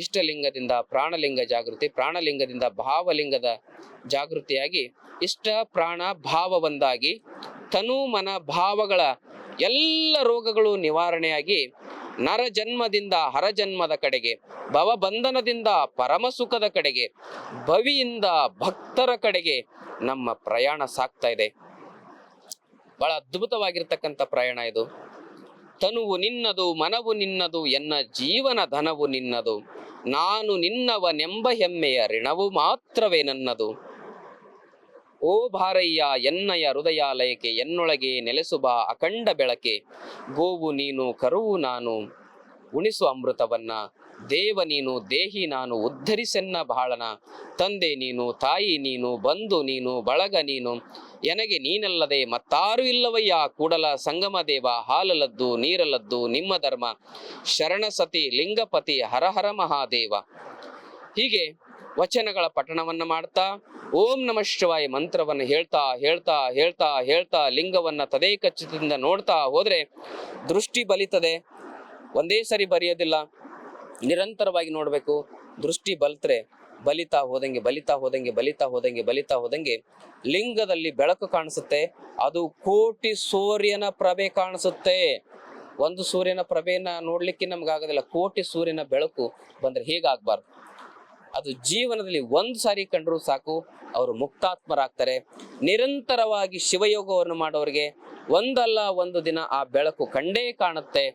ಇಷ್ಟಲಿಂಗದಿಂದ ಪ್ರಾಣಲಿಂಗ ಜಾಗೃತಿ, ಪ್ರಾಣಲಿಂಗದಿಂದ ಭಾವಲಿಂಗದ ಜಾಗೃತಿಯಾಗಿ ಇಷ್ಟ ಪ್ರಾಣ ಭಾವ ಒಂದಾಗಿ ತನು ಮನ ಭಾವಗಳ ಎಲ್ಲ ರೋಗಗಳು ನಿವಾರಣೆಯಾಗಿ ನರ ಜನ್ಮದಿಂದ ಹರಜನ್ಮದ ಕಡೆಗೆ, ಭವಬಂಧನದಿಂದ ಪರಮ ಸುಖದ ಕಡೆಗೆ, ಭವಿಯಿಂದ ಭಕ್ತರ ಕಡೆಗೆ ನಮ್ಮ ಪ್ರಯಾಣ ಸಾಗ್ತಾ ಇದೆ. ಬಹಳ ಅದ್ಭುತವಾಗಿರ್ತಕ್ಕಂಥ ಪ್ರಯಾಣ ಇದು. ತನುವು ನಿನ್ನದು, ಮನವು ನಿನ್ನದು, ಎನ್ನ ಜೀವನ ಧನವು ನಿನ್ನದು, ನಾನು ನಿನ್ನವನೆಂಬ ಹೆಮ್ಮೆಯ ಋಣವು ಮಾತ್ರವೇ ನನ್ನದು. ಓ ಭಾರಯ್ಯ ಎನ್ನಯ ಹೃದಯಾಲಯಕ್ಕೆ, ಎನ್ನೊಳಗೆ ನೆಲೆಸುಬ ಅಖಂಡ ಬೆಳಕೆ. ಗೋವು ನೀನು ಕರುವು ನಾನು, ಉಣಿಸು ಅಮೃತವನ್ನ. ದೇವ ನೀನು ದೇಹಿ ನಾನು, ಉದ್ಧರಿಸೆನ್ನ ಬಾಳನ. ತಂದೆ ನೀನು ತಾಯಿ ನೀನು, ಬಂಧು ನೀನು ಬಳಗ ನೀನು, ಎನಗೆ ನೀನಲ್ಲದೆ ಮತ್ತಾರು ಇಲ್ಲವಯ್ಯ. ಕೂಡಲ ಸಂಗಮ ದೇವ ಹಾಲಲದ್ದು ನೀರಲದ್ದು ನಿಮ್ಮ ಧರ್ಮ. ಶರಣ ಸತಿ ಲಿಂಗಪತಿ ಹರ ಹರ ಮಹಾದೇವ. ಹೀಗೆ ವಚನಗಳ ಪಠಣವನ್ನ ಮಾಡ್ತಾ ಓಂ ನಮಃ ಶಿವಾಯ ಮಂತ್ರವನ್ನು ಹೇಳ್ತಾ ಹೇಳ್ತಾ ಹೇಳ್ತಾ ಹೇಳ್ತಾ ಲಿಂಗವನ್ನ ತದೇಕಚಿತದಿಂದ ನೋಡ್ತಾ ಹೋದ್ರೆ ದೃಷ್ಟಿ ಬಲಿತದೆ. ಒಂದೇ ಸರಿ ಬರೆಯೋದಿಲ್ಲ, ನಿರಂತರವಾಗಿ ನೋಡ್ಬೇಕು. ದೃಷ್ಟಿ ಬಲಿತಾ ಹೋದಂಗೆ ಬಲಿತಾ ಹೋದಂಗೆ ಬಲಿತಾ ಹೋದಂಗೆ ಬಲಿತಾ ಹೋದಂಗೆ ಲಿಂಗದಲ್ಲಿ ಬೆಳಕು ಕಾಣಿಸುತ್ತೆ. ಅದು ಕೋಟಿ ಸೂರ್ಯನ ಪ್ರಭೆ ಕಾಣಿಸುತ್ತೆ. ಒಂದು ಸೂರ್ಯನ ಪ್ರಭೆಯನ್ನ ನೋಡ್ಲಿಕ್ಕೆ ನಮ್ಗಾಗೋದಿಲ್ಲ, ಕೋಟಿ ಸೂರ್ಯನ ಬೆಳಕು ಬಂದ್ರೆ ಹೇಗಾಗ್ಬಾರ್ದು. ಅದು ಜೀವನದಲ್ಲಿ ಒಂದು ಸಾರಿ ಕಂಡ್ರೂ ಸಾಕು, ಅವರು ಮುಕ್ತಾತ್ಮರಾಗ್ತಾರೆ. ನಿರಂತರವಾಗಿ ಶಿವಯೋಗವನ್ನು ಮಾಡೋರಿಗೆ ಒಂದಲ್ಲ ಒಂದು ದಿನ ಆ ಬೆಳಕು ಕಂಡೇ ಕಾಣುತ್ತೆ.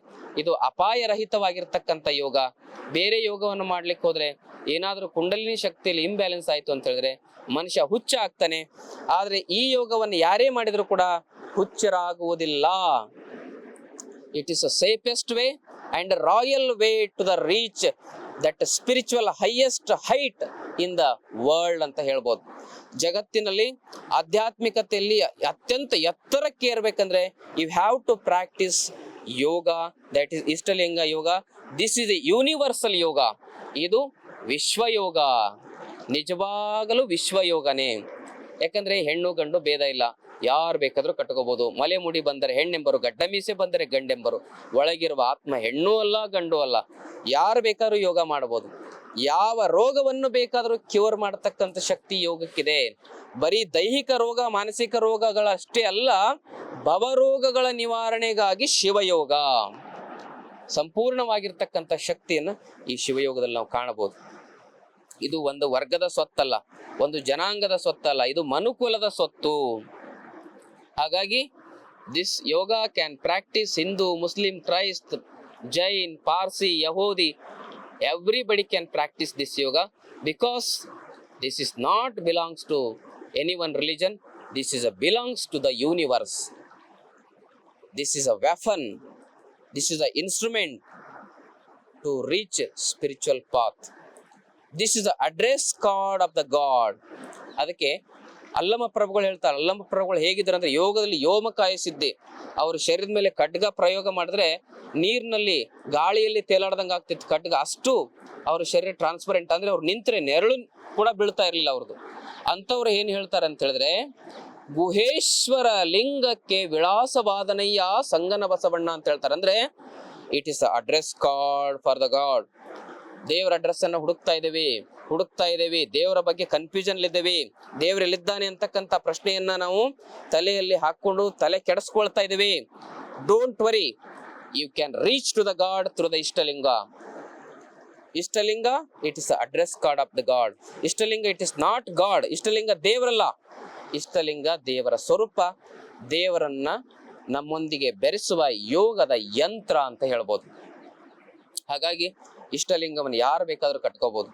ಇದು ಅಪಾಯರಹಿತವಾಗಿರ್ತಕ್ಕಂಥ ಯೋಗ. ಬೇರೆ ಯೋಗವನ್ನು ಮಾಡ್ಲಿಕ್ಕೆ ಹೋದ್ರೆ ಏನಾದ್ರೂ ಕುಂಡಲಿನಿ ಶಕ್ತಿಯಲ್ಲಿ ಇಂಬ್ಯಾಲೆನ್ಸ್ ಆಯ್ತು ಅಂತ ಹೇಳಿದ್ರೆ ಮನುಷ್ಯ ಹುಚ್ಚ ಆಗ್ತಾನೆ. ಆದ್ರೆ ಈ ಯೋಗವನ್ನು ಯಾರೇ ಮಾಡಿದ್ರು ಕೂಡ ಹುಚ್ಚರಾಗುವುದಿಲ್ಲ. It is a safest way and royal way to the reach that spiritual highest height in the world ಅಂತ ಹೇಳ್ಬೋದು. ಜಗತ್ತಿನಲ್ಲಿ ಆಧ್ಯಾತ್ಮಿಕತೆಯಲ್ಲಿ ಅತ್ಯಂತ ಎತ್ತರಕ್ಕೆ ಏರ್ಬೇಕಂದ್ರೆ you have to practice yoga, that is Ishtalinga yoga. This is a universal yoga. ಇದು ವಿಶ್ವಯೋಗ, ನಿಜವಾಗಲೂ ವಿಶ್ವಯೋಗನೇ. ಯಾಕಂದ್ರೆ ಹೆಣ್ಣು ಗಂಡು ಭೇದ ಇಲ್ಲ, ಯಾರು ಬೇಕಾದ್ರೂ ಕಟ್ಕೋಬಹುದು. ಮಲೆ ಮುಡಿ ಬಂದರೆ ಹೆಣ್ಣೆಂಬರು, ಗಡ್ಡ ಮೀಸೆ ಬಂದರೆ ಗಂಡೆಂಬರು. ಒಳಗಿರುವ ಆತ್ಮ ಹೆಣ್ಣು ಅಲ್ಲ ಗಂಡು ಅಲ್ಲ, ಯಾರು ಬೇಕಾದ್ರೂ ಯೋಗ ಮಾಡಬಹುದು. ಯಾವ ರೋಗವನ್ನು ಬೇಕಾದ್ರೂ ಕ್ಯೂರ್ ಮಾಡತಕ್ಕಂಥ ಶಕ್ತಿ ಯೋಗಕ್ಕಿದೆ. ಬರೀ ದೈಹಿಕ ರೋಗ ಮಾನಸಿಕ ರೋಗಗಳಷ್ಟೇ ಅಲ್ಲ, ಭವರೋಗಗಳ ನಿವಾರಣೆಗಾಗಿ ಶಿವಯೋಗ ಸಂಪೂರ್ಣವಾಗಿರ್ತಕ್ಕಂಥ ಶಕ್ತಿಯನ್ನು ಈ ಶಿವಯೋಗದಲ್ಲಿ ನಾವು ಕಾಣಬಹುದು. ಇದು ಒಂದು ವರ್ಗದ ಸ್ವತ್ತಲ್ಲ, ಒಂದು ಜನಾಂಗದ ಸ್ವತ್ತಲ್ಲ, ಇದು ಮನುಕುಲದ ಸ್ವತ್ತು. ಹಾಗಾಗಿ this yoga can practice Hindu, Muslim, ಕ್ರೈಸ್ತ್, ಜೈನ್, ಪಾರ್ಸಿ, ಯಹೂದಿ. Everybody can practice this yoga because this is not belongs to any one religion. This is belongs to the universe. This is a weapon. This is an instrument to reach spiritual path. This is the address card of the God. ಅದಕ್ಕೆ ಅಲ್ಲಮ ಪ್ರಭುಗಳು ಹೇಳ್ತಾರೆ. ಅಲ್ಲಮ ಪ್ರಭುಗಳು ಹೇಗಿದ್ದಾರೆ ಅಂದ್ರೆ ಯೋಗದಲ್ಲಿ ಯೋಮಕಾಯ ಸಿದ್ಧಿ. ಅವರು ಶರೀರದ ಮೇಲೆ ಖಡ್ಗ ಪ್ರಯೋಗ ಮಾಡಿದ್ರೆ ನೀರಿನಲ್ಲಿ ಗಾಳಿಯಲ್ಲಿ ತೇಲಾಡ್ದಂಗೆ ಆಗ್ತಿತ್ತು ಖಡ್ಗ. ಅಷ್ಟು ಅವ್ರ ಶರೀರ ಟ್ರಾನ್ಸ್ಪರೆಂಟ್, ಅಂದ್ರೆ ಅವ್ರು ನಿಂತ್ರೆ ನೆರಳು ಕೂಡ ಬೀಳ್ತಾ ಇರಲಿಲ್ಲ ಅವ್ರದ್ದು. ಅಂಥವ್ರು ಏನ್ ಹೇಳ್ತಾರೆ ಅಂತ ಹೇಳಿದ್ರೆ, ಗುಹೇಶ್ವರ ಲಿಂಗಕ್ಕೆ ವಿಳಾಸವಾದನಯ್ಯ ಸಂಗನ ಬಸವಣ್ಣ ಅಂತ ಹೇಳ್ತಾರೆ. ಅಂದ್ರೆ it is address card for the god. ದೇವರ ಅಡ್ರೆಸ್ ಅನ್ನ ಹುಡುಕ್ತಾ ಇದ್ದೇವೆ. ದೇವರ ಬಗ್ಗೆ ಕನ್ಫ್ಯೂಷನ್ ಇದ್ದೇವೆ. ದೇವರೆಲ್ಲಿದ್ದಾನೆ ಅಂತಕ್ಕಂಥ ಪ್ರಶ್ನೆಯನ್ನ ನಾವು ತಲೆಯಲ್ಲಿ ಹಾಕೊಂಡು ತಲೆ ಕೆಡಿಸ್ಕೊಳ್ತಾ ಇದ್ದೇವೆ. Don't worry, you can reach to the god through the Ishtalinga. Ishtalinga it is address card of the god. Ishtalinga it is not god. Ishtalinga ದೇವರಲ್ಲ, ಇಷ್ಟಲಿಂಗ ದೇವರ ಸ್ವರೂಪ, ದೇವರನ್ನ ನಮ್ಮೊಂದಿಗೆ ಬೆರೆಸುವ ಯೋಗದ ಯಂತ್ರ ಅಂತ ಹೇಳ್ಬೋದು. ಹಾಗಾಗಿ ಇಷ್ಟಲಿಂಗವನ್ನು ಯಾರು ಬೇಕಾದ್ರೂ ಕಟ್ಕೋಬಹುದು.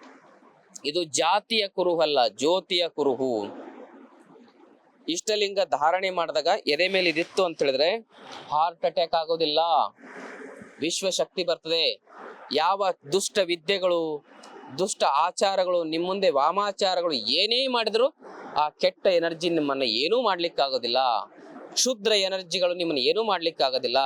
ಇದು ಜಾತಿಯ ಕುರುಹಲ್ಲ, ಜ್ಯೋತಿಯ ಕುರುಹು. ಇಷ್ಟಲಿಂಗ ಧಾರಣೆ ಮಾಡಿದಾಗ ಎದೆ ಮೇಲೆ ಇದಿತ್ತು ಅಂತ ಹೇಳಿದ್ರೆ ಹಾರ್ಟ್ ಅಟ್ಯಾಕ್ ಆಗೋದಿಲ್ಲ, ವಿಶ್ವಶಕ್ತಿ ಬರ್ತದೆ. ಯಾವ ದುಷ್ಟ ವಿದ್ಯೆಗಳು, ದುಷ್ಟ ಆಚಾರಗಳು, ನಿಮ್ಮ ಮುಂದೆ ವಾಮಾಚಾರಗಳು ಏನೇ ಮಾಡಿದ್ರು ಆ ಕೆಟ್ಟ ಎನರ್ಜಿ ನಿಮ್ಮನ್ನ ಏನೂ ಮಾಡ್ಲಿಕ್ಕಾಗೋದಿಲ್ಲ. ಕ್ಷುದ್ರ ಎನರ್ಜಿಗಳು ನಿಮ್ಮನ್ನು ಏನೂ ಮಾಡ್ಲಿಕ್ಕಾಗೋದಿಲ್ಲ.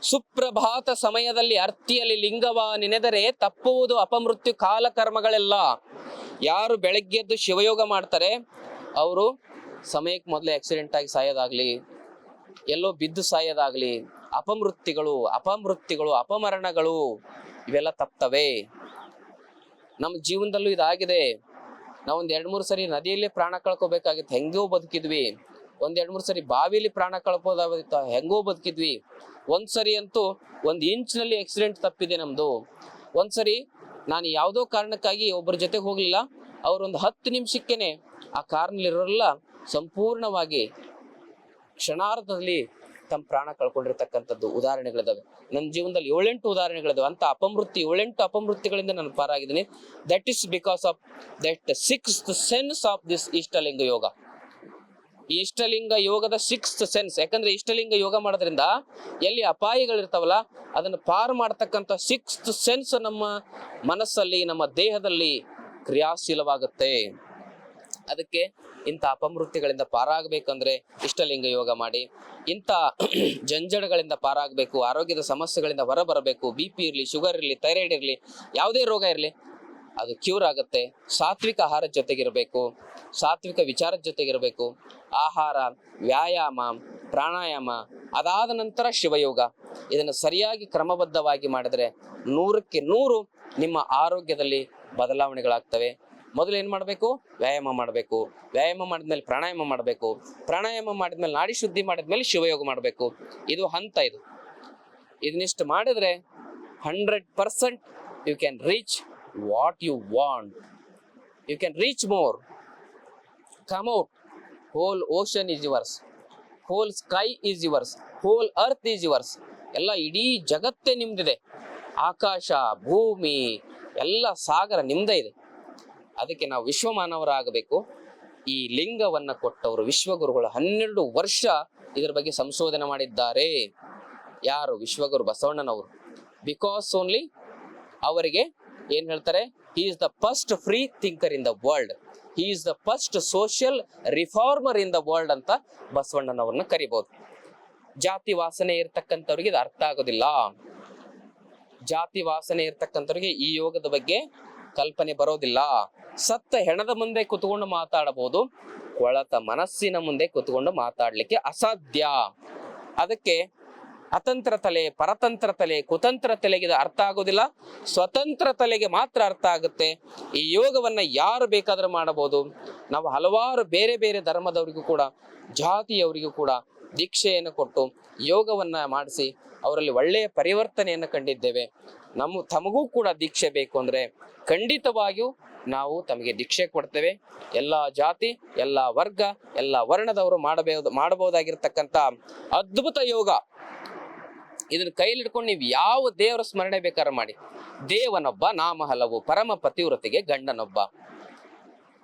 ಸುಪ್ರಭಾತ ಸಮಯದಲ್ಲಿ ಅರ್ತಿಯಲ್ಲಿ ಲಿಂಗವ ನೆನೆದರೆ ತಪ್ಪುವುದು ಅಪಮೃತ್ಯು ಕಾಲ ಕರ್ಮಗಳೆಲ್ಲ. ಯಾರು ಬೆಳಗ್ಗೆದ್ದು ಶಿವಯೋಗ ಮಾಡ್ತಾರೆ ಅವರು ಸಮಯಕ್ಕೆ ಮೊದಲೇ ಆಕ್ಸಿಡೆಂಟ್ ಆಗಿ ಸಾಯೋದಾಗ್ಲಿ, ಎಲ್ಲೋ ಬಿದ್ದು ಸಾಯೋದಾಗ್ಲಿ, ಅಪಮೃತ್ಯುಗಳು ಅಪಮರಣಗಳು ಇವೆಲ್ಲ ತಪ್ತವೆ. ನಮ್ಮ ಜೀವನದಲ್ಲೂ ಇದಾಗಿದೆ. ನಾವೊಂದ್ 2-3 ಸರಿ ನದಿಯಲ್ಲೇ ಪ್ರಾಣ ಕಳ್ಕೋಬೇಕಾಗಿತ್ತು, ಹೆಂಗೋ ಬದುಕಿದ್ವಿ. 1-2-3 ಸರಿ ಬಾವಿಲಿ ಪ್ರಾಣ ಕಳ್ಕೋದಾಗಿತ್ತು, ಹೆಂಗೋ ಬದುಕಿದ್ವಿ. ಒಂದ್ಸರಿ ಅಂತೂ 1 ಇಂಚ್ನಲ್ಲಿ ಆಕ್ಸಿಡೆಂಟ್ ತಪ್ಪಿದೆ ನಮ್ದು. ಒಂದ್ಸರಿ ನಾನು ಯಾವುದೋ ಕಾರಣಕ್ಕಾಗಿ ಒಬ್ಬರ ಜೊತೆಗೆ ಹೋಗ್ಲಿಲ್ಲ, ಅವ್ರೊಂದು 10 ನಿಮಿಷಕ್ಕೇನೆ ಆ ಕಾರ್ನಲ್ಲಿರೋಲ್ಲ ಸಂಪೂರ್ಣವಾಗಿ ಕ್ಷಣಾರ್ಧದಲ್ಲಿ ತಮ್ಮ ಪ್ರಾಣ ಕಳ್ಕೊಂಡಿರ್ತಕ್ಕಂಥದ್ದು ಉದಾಹರಣೆಗಳಿದಾವೆ. ನನ್ನ ಜೀವನದಲ್ಲಿ 7-8 ಉದಾಹರಣೆಗಳಿದಾವೆ. ಅಂತ 7-8 ಅಪಮೃತ್ಯುಗಳಿಂದ ನಾನು ಪಾರಾಗಿದ್ದೀನಿ. That is because of that 6th sense of this Ishtalinga yoga. ಈ ಇಷ್ಟಲಿಂಗ ಯೋಗದ 6th ಸೆನ್ಸ್, ಯಾಕಂದ್ರೆ ಇಷ್ಟಲಿಂಗ ಯೋಗ ಮಾಡೋದ್ರಿಂದ ಎಲ್ಲಿ ಅಪಾಯಗಳಿರ್ತಾವಲ್ಲ ಅದನ್ನು ಪಾರು ಮಾಡ್ತಕ್ಕಂಥ 6th ಸೆನ್ಸ್ ನಮ್ಮ ಮನಸ್ಸಲ್ಲಿ, ನಮ್ಮ ದೇಹದಲ್ಲಿ ಕ್ರಿಯಾಶೀಲವಾಗುತ್ತೆ. ಅದಕ್ಕೆ ಇಂಥ ಅಪಮೃತ್ಯುಗಳಿಂದ ಪಾರಾಗಬೇಕಂದ್ರೆ ಇಷ್ಟಲಿಂಗ ಯೋಗ ಮಾಡಿ. ಇಂಥ ಜಂಜಡಗಳಿಂದ ಪಾರಾಗಬೇಕು, ಆರೋಗ್ಯದ ಸಮಸ್ಯೆಗಳಿಂದ ಹೊರಬರಬೇಕು, BP ಇರಲಿ, ಶುಗರ್ ಇರಲಿ, ಥೈರಾಯ್ಡ್ ಇರಲಿ, ಯಾವುದೇ ರೋಗ ಇರಲಿ ಅದು ಕ್ಯೂರ್ ಆಗುತ್ತೆ. ಸಾತ್ವಿಕ ಆಹಾರದ ಜೊತೆಗಿರಬೇಕು, ಸಾತ್ವಿಕ ವಿಚಾರದ ಜೊತೆಗಿರಬೇಕು. ಆಹಾರ, ವ್ಯಾಯಾಮ, ಪ್ರಾಣಾಯಾಮ, ಅದಾದ ನಂತರ ಶಿವಯೋಗ, ಇದನ್ನು ಸರಿಯಾಗಿ ಕ್ರಮಬದ್ಧವಾಗಿ ಮಾಡಿದ್ರೆ 100ಕ್ಕೆ 100 ನಿಮ್ಮ ಆರೋಗ್ಯದಲ್ಲಿ ಬದಲಾವಣೆಗಳಾಗ್ತವೆ. ಮೊದಲು ಏನು ಮಾಡಬೇಕು? ವ್ಯಾಯಾಮ ಮಾಡಬೇಕು. ವ್ಯಾಯಾಮ ಮಾಡಿದ್ಮೇಲೆ ಪ್ರಾಣಾಯಾಮ ಮಾಡಬೇಕು. ಪ್ರಾಣಾಯಾಮ ಮಾಡಿದ್ಮೇಲೆ ನಾಡಿ ಶುದ್ಧಿ ಮಾಡಿದ್ಮೇಲೆ ಶಿವಯೋಗ ಮಾಡಬೇಕು. ಇದು ಹಂತ. ಇದನ್ನಿಷ್ಟು ಮಾಡಿದ್ರೆ 100% you can reach what you want. You can reach more. Come out. Whole ocean is yours, whole sky is yours, whole earth is yours. ಎಲ್ಲ ಇಡೀ ಜಗತ್ತೇ ನಿಮ್ದಿದೆ. ಆಕಾಶ, ಭೂಮಿ, ಎಲ್ಲ ಸಾಗರ ನಿಮ್ದೇ ಇದೆ. ಅದಕ್ಕೆ ನಾವು ವಿಶ್ವಮಾನವರಾಗಬೇಕು. ಈ ಲಿಂಗವನ್ನ ಕೊಟ್ಟವರು ವಿಶ್ವಗುರುಗಳು 12 ವರ್ಷ ಇದರ ಬಗ್ಗೆ ಸಂಶೋಧನೆ ಮಾಡಿದ್ದಾರೆ. ಯಾರು? ವಿಶ್ವಗುರು ಬಸವಣ್ಣನವರು. ಬಿಕಾಸ್ ಓನ್ಲಿ ಅವರಿಗೆ ಏನ್ ಹೇಳ್ತಾರೆ? He is the first free thinker in the world, he is the first social reformer in the world ಅಂತ ಬಸವಣ್ಣನವ್ರನ್ನ ಕರಿಬಹುದು. ಜಾತಿ ವಾಸನೆ ಇರ್ತಕ್ಕಂಥವ್ರಿಗೆ ಇದು ಅರ್ಥ ಆಗೋದಿಲ್ಲ. ಜಾತಿ ವಾಸನೆ ಇರ್ತಕ್ಕಂಥವ್ರಿಗೆ ಈ ಯೋಗದ ಬಗ್ಗೆ ಕಲ್ಪನೆ ಬರೋದಿಲ್ಲ. ಸತ್ತ ಹೆಣದ ಮುಂದೆ ಕುತ್ಕೊಂಡು ಮಾತಾಡಬಹುದು, ಕೊಳತ ಮನಸ್ಸಿನ ಮುಂದೆ ಕುತ್ಕೊಂಡು ಮಾತಾಡ್ಲಿಕ್ಕೆ ಅಸಾಧ್ಯ. ಅದಕ್ಕೆ ಅತಂತ್ರ ತಲೆ, ಪರತಂತ್ರ ತಲೆ, ಕುತಂತ್ರ ತಲೆಗೆ ಇದು ಅರ್ಥ ಆಗೋದಿಲ್ಲ. ಸ್ವತಂತ್ರ ತಲೆಗೆ ಮಾತ್ರ ಅರ್ಥ ಆಗುತ್ತೆ. ಈ ಯೋಗವನ್ನ ಯಾರು ಬೇಕಾದ್ರೂ ಮಾಡಬಹುದು. ನಾವು ಹಲವಾರು ಬೇರೆ ಬೇರೆ ಧರ್ಮದವರಿಗೂ ಕೂಡ, ಜಾತಿಯವರಿಗೂ ಕೂಡ ದೀಕ್ಷೆಯನ್ನು ಕೊಟ್ಟು ಯೋಗವನ್ನ ಮಾಡಿಸಿ ಅವರಲ್ಲಿ ಒಳ್ಳೆಯ ಪರಿವರ್ತನೆಯನ್ನು ಕಂಡಿದ್ದೇವೆ. ತಮಗೂ ಕೂಡ ದೀಕ್ಷೆ ಬೇಕು ಅಂದ್ರೆ ಖಂಡಿತವಾಗಿಯೂ ನಾವು ತಮಗೆ ದೀಕ್ಷೆ ಕೊಡ್ತೇವೆ. ಎಲ್ಲ ಜಾತಿ, ಎಲ್ಲ ವರ್ಗ, ಎಲ್ಲ ವರ್ಣದವರು ಮಾಡಬಹುದಾಗಿರ್ತಕ್ಕಂಥ ಅದ್ಭುತ ಯೋಗ. ಇದನ್ನ ಕೈಲಿಡ್ಕೊಂಡು ನೀವು ಯಾವ ದೇವರ ಸ್ಮರಣೆ ಬೇಕಾದ್ರೆ ಮಾಡಿ. ದೇವನೊಬ್ಬ, ನಾಮ ಹಲವು, ಪರಮ ಪತಿವ್ರತೆಗೆ ಗಂಡನೊಬ್ಬ.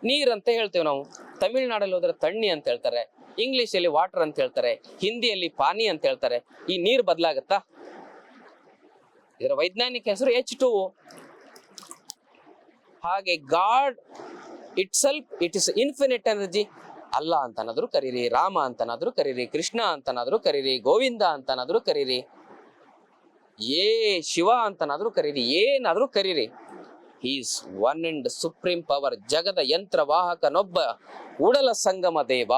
ನೀರಂತ ಹೇಳ್ತೇವೆ ನಾವು. ತಮಿಳ್ನಾಡಲ್ಲಿ ಹೋದ್ರೆ ತಣ್ಣಿ ಅಂತ ಹೇಳ್ತಾರೆ, ಇಂಗ್ಲಿಷಲ್ಲಿ ವಾಟರ್ ಅಂತ ಹೇಳ್ತಾರೆ, ಹಿಂದಿಯಲ್ಲಿ ಪಾನಿ ಅಂತ ಹೇಳ್ತಾರೆ. ಈ ನೀರು ಬದಲಾಗತ್ತಾ? ಇದರ ವೈಜ್ಞಾನಿಕ ಹೆಸರು H2O. ಹಾಗೆ God itself, it is infinite energy. ಅಲ್ಲ ಅಂತನಾದ್ರೂ ಕರೀರಿ, ರಾಮ ಅಂತನಾದ್ರೂ ಕರೀರಿ, ಕೃಷ್ಣ ಅಂತನಾದ್ರೂ ಕರೀರಿ, ಗೋವಿಂದ ಅಂತನಾದ್ರೂ ಕರೀರಿ, ಶಿವ ಅಂತನಾದ್ರೂ ಕರೀರಿ, ಏನಾದ್ರೂ ಕರೀರಿ. Is one and supreme power. ಜಗದ ಯಂತ್ರ ವಾಹಕನೊಬ್ಬ, ಉಡಲ Sangama Deva.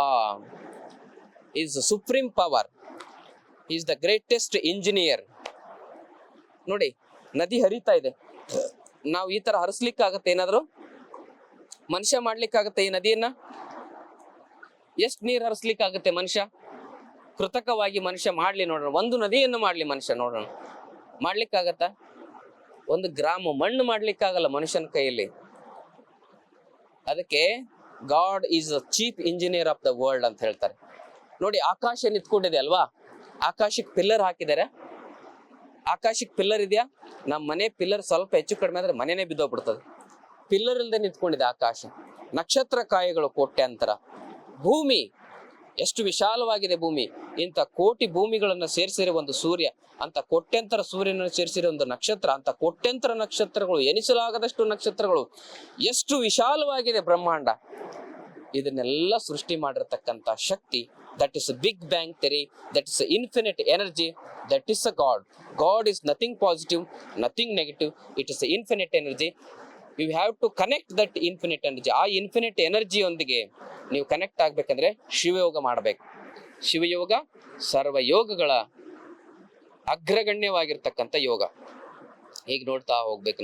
Is supreme power, is the greatest engineer. ನೋಡಿ, ನದಿ ಹರಿತಾ ಇದೆ, ನಾವು ಈ ತರ ಹರಿಸ್ಲಿಕ್ಕಾಗತ್ತೆ? ಏನಾದ್ರು ಮನುಷ್ಯ ಮಾಡ್ಲಿಕ್ಕಾಗತ್ತೆ ಈ ನದಿಯನ್ನ? ಎಷ್ಟು ನೀರು ಹರಿಸ್ಲಿಕ್ಕಾಗತ್ತೆ ಮನುಷ್ಯ? ಕೃತಕವಾಗಿ ಮನುಷ್ಯ ಮಾಡ್ಲಿ ನೋಡೋಣ, ಒಂದು ನದಿಯನ್ನು ಮಾಡ್ಲಿ ಮನುಷ್ಯ ನೋಡೋಣ, ಮಾಡ್ಲಿಕ್ಕಾಗತ್ತ? 1 ಗ್ರಾಮ್ ಮಣ್ಣು ಮಾಡ್ಲಿಕ್ಕಾಗಲ್ಲ ಮನುಷ್ಯನ ಕೈಯಲ್ಲಿ. ಅದಕ್ಕೆ god is the chief engineer of the world ಅಂತ ಹೇಳ್ತಾರೆ. ನೋಡಿ, ಆಕಾಶ ನಿಂತ್ಕೊಂಡಿದೆ ಅಲ್ವಾ? ಆಕಾಶಕ್ಕೆ ಪಿಲ್ಲರ್ ಹಾಕಿದ್ದಾರೆ. ಆಕಾಶಕ್ಕೆ ಪಿಲ್ಲರ್ ಇದೆಯಾ? ನಮ್ಮ ಮನೆ ಪಿಲ್ಲರ್ ಸ್ವಲ್ಪ ಹೆಚ್ಚು ಕಡಿಮೆ ಆದ್ರೆ ಮನೆನೇ ಬಿದ್ದೋಗ್ಬಿಡ್ತದೆ. ಪಿಲ್ಲರ್ ಇಲ್ಲದೆ ನಿಂತ್ಕೊಂಡಿದೆ ಆಕಾಶ. ನಕ್ಷತ್ರ ಕಾಯಗಳು ಕೋಟ್ಯಾಂತರ. ಭೂಮಿ ಎಷ್ಟು ವಿಶಾಲವಾಗಿದೆ ಭೂಮಿ. ಇಂಥ ಕೋಟಿ ಭೂಮಿಗಳನ್ನ ಸೇರಿಸಿರೋ ಒಂದು ಸೂರ್ಯ, ಅಂತ ಕೋಟ್ಯಂತರ ಸೂರ್ಯನನ್ನು ಸೇರಿಸಿರೋ ಒಂದು ನಕ್ಷತ್ರ, ಅಂತ ಕೋಟ್ಯಂತರ ನಕ್ಷತ್ರಗಳು, ಎನಿಸಲಾಗದಷ್ಟು ನಕ್ಷತ್ರಗಳು. ಎಷ್ಟು ವಿಶಾಲವಾಗಿದೆ ಬ್ರಹ್ಮಾಂಡ. ಇದನ್ನೆಲ್ಲ ಸೃಷ್ಟಿ ಮಾಡಿರ್ತಕ್ಕಂಥ ಶಕ್ತಿ, that is a big bang theory, that is a infinite energy, that is a god. God is nothing positive, nothing negative, it is a infinite energy. You have to connect that infinite energy. ಆ infinite energy ಯೊಂದಿಗೆ ನೀವು connect ಆಗ್ಬೇಕಂದ್ರೆ ಶಿವಯೋಗ ಮಾಡಬೇಕು. ಶಿವಯೋಗ ಸರ್ವ ಯೋಗಗಳ ಅಗ್ರಗಣ್ಯವಾಗಿರ್ತಕ್ಕಂಥ ಯೋಗ. ಹೀಗೆ ನೋಡ್ತಾ ಹೋಗ್ಬೇಕು.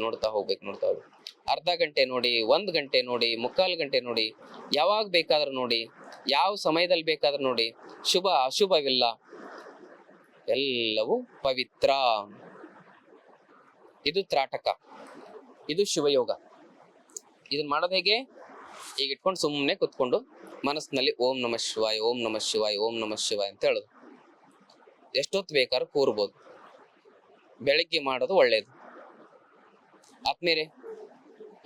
ಅರ್ಧ ಗಂಟೆ ನೋಡಿ, 1 ಗಂಟೆ ನೋಡಿ, 3/4 ಗಂಟೆ ನೋಡಿ, ಯಾವಾಗ ಬೇಕಾದ್ರೂ ನೋಡಿ, ಯಾವ ಸಮಯದಲ್ಲಿ ಬೇಕಾದ್ರೂ ನೋಡಿ. ಶುಭ ಅಶುಭವಿಲ್ಲ, ಎಲ್ಲವೂ ಪವಿತ್ರ. ಇದು ತ್ರಾಟಕ, ಇದು ಶಿವಯೋಗ. ಇದನ್ನ ಮಾಡೋದು ಹೇಗೆ? ಈಗ ಇಟ್ಕೊಂಡು ಸುಮ್ಮನೆ ಕುತ್ಕೊಂಡು ಮನಸ್ಸಿನಲ್ಲಿ ಓಂ ನಮಃ ಶಿವಾಯ, ಓಂ ನಮಃ ಶಿವಾಯ, ಓಂ ನಮಃ ಶಿವಾಯ ಅಂತ ಹೇಳೋದು. ಎಷ್ಟೊತ್ತು ಬೇಕಾದ್ರೂ ಕೂರ್ಬೋದು. ಬೆಳಿಗ್ಗೆ ಮಾಡೋದು ಒಳ್ಳೇದು. ಆದ್ಮೇಲೆ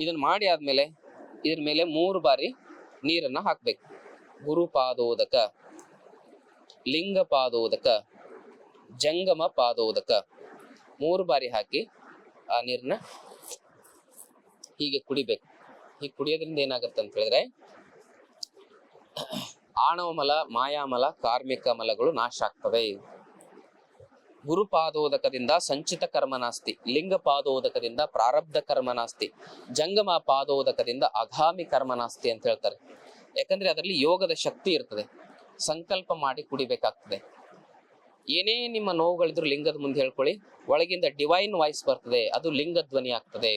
ಇದನ್ನ ಮಾಡಿ ಆದ್ಮೇಲೆ ಇದ್ರ ಮೇಲೆ 3 ಬಾರಿ ನೀರನ್ನ ಹಾಕ್ಬೇಕು. ಗುರುಪಾದೋದಕ, ಲಿಂಗಪಾದೋದಕ, ಜಂಗಮ ಪಾದೋದಕ 3 ಬಾರಿ ಹಾಕಿ ಆ ನೀರನ್ನ ಹೀಗೆ ಕುಡಿಬೇಕು. ಹೀಗೆ ಕುಡಿಯೋದ್ರಿಂದ ಏನಾಗತ್ತೆ ಅಂತ ಹೇಳಿದ್ರೆ ಆಣವ ಮಲ, ಮಾಯಾಮಲ, ಕಾರ್ಮಿಕ ಮಲಗಳು ನಾಶ ಆಗ್ತವೆ. ಗುರುಪಾದೋದಕದಿಂದ ಸಂಚಿತ ಕರ್ಮ ನಾಸ್ತಿ, ಲಿಂಗ ಪಾದೋದಕದಿಂದ ಪ್ರಾರಬ್ಧ ಕರ್ಮ ನಾಸ್ತಿ, ಜಂಗಮ ಪಾದೋದಕದಿಂದ ಅಗಾಮಿ ಕರ್ಮ ನಾಸ್ತಿ ಅಂತ ಹೇಳ್ತಾರೆ. ಯಾಕಂದ್ರೆ ಅದರಲ್ಲಿ ಯೋಗದ ಶಕ್ತಿ ಇರ್ತದೆ. ಸಂಕಲ್ಪ ಮಾಡಿ ಕುಡಿಬೇಕಾಗ್ತದೆ. ಏನೇ ನಿಮ್ಮ ನೋವುಗಳಿದ್ರು ಲಿಂಗದ ಮುಂದೆ ಹೇಳ್ಕೊಳ್ಳಿ, ಒಳಗಿಂದ ಡಿವೈನ್ ವಾಯ್ಸ್ ಬರ್ತದೆ, ಅದು ಲಿಂಗ ಧ್ವನಿ ಆಗ್ತದೆ.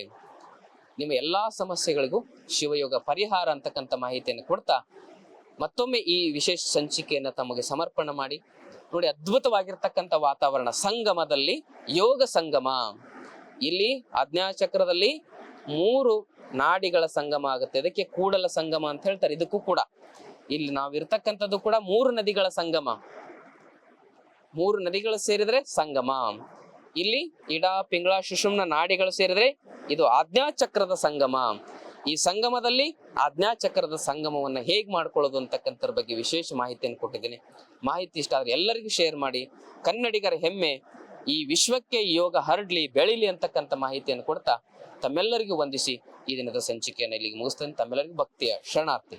ನಿಮ್ಮ ಎಲ್ಲಾ ಸಮಸ್ಯೆಗಳಿಗೂ ಶಿವಯೋಗ ಪರಿಹಾರ ಅಂತಕ್ಕಂಥ ಮಾಹಿತಿಯನ್ನು ಕೊಡ್ತಾ ಮತ್ತೊಮ್ಮೆ ಈ ವಿಶೇಷ ಸಂಚಿಕೆಯನ್ನ ತಮಗೆ ಸಮರ್ಪಣೆ ಮಾಡಿ ನೋಡಿ. ಅದ್ಭುತವಾಗಿರ್ತಕ್ಕಂಥ ವಾತಾವರಣ. ಸಂಗಮದಲ್ಲಿ ಯೋಗ ಸಂಗಮ. ಇಲ್ಲಿ ಆಜ್ಞಾಚಕ್ರದಲ್ಲಿ 3 ನಾಡಿಗಳ ಸಂಗಮ ಆಗುತ್ತೆ. ಅದಕ್ಕೆ ಕೂಡಲ ಸಂಗಮ ಅಂತ ಹೇಳ್ತಾರೆ. ಇದಕ್ಕೂ ಕೂಡ ಇಲ್ಲಿ ನಾವಿರ್ತಕ್ಕಂಥದ್ದು ಕೂಡ 3 ನದಿಗಳ ಸಂಗಮ. 3 ನದಿಗಳು ಸೇರಿದ್ರೆ ಸಂಗಮ. ಇಲ್ಲಿ ಇಡ, ಪಿಂಗಳ, ಸುಷುಮ್ನ ನಾಡಿಗಳು ಸೇರಿದ್ರೆ ಇದು ಆಜ್ಞಾಚಕ್ರದ ಸಂಗಮ. ಈ ಸಂಗಮದಲ್ಲಿ ಆಜ್ಞಾಚಕ್ರದ ಸಂಗಮವನ್ನ ಹೇಗ್ ಮಾಡ್ಕೊಳ್ಳೋದು ಅಂತಕ್ಕಂಥದ್ರ ಬಗ್ಗೆ ವಿಶೇಷ ಮಾಹಿತಿಯನ್ನು ಕೊಟ್ಟಿದ್ದೀನಿ. ಮಾಹಿತಿ ಇಷ್ಟ ಆದ್ರೆ ಎಲ್ಲರಿಗೂ ಶೇರ್ ಮಾಡಿ. ಕನ್ನಡಿಗರ ಹೆಮ್ಮೆ, ಈ ವಿಶ್ವಕ್ಕೆ ಯೋಗ ಹರಡ್ಲಿ, ಬೆಳಿಲಿ ಅಂತಕ್ಕಂಥ ಮಾಹಿತಿಯನ್ನು ಕೊಡ್ತಾ ತಮ್ಮೆಲ್ಲರಿಗೂ ವಂದಿಸಿ ಈ ದಿನದ ಸಂಚಿಕೆಯನ್ನು ಇಲ್ಲಿಗೆ ಮುಗಿಸ್ತೇನೆ. ತಮ್ಮೆಲ್ಲರಿಗೂ ಭಕ್ತಿಯ ಶರಣಾರ್ಥಿ.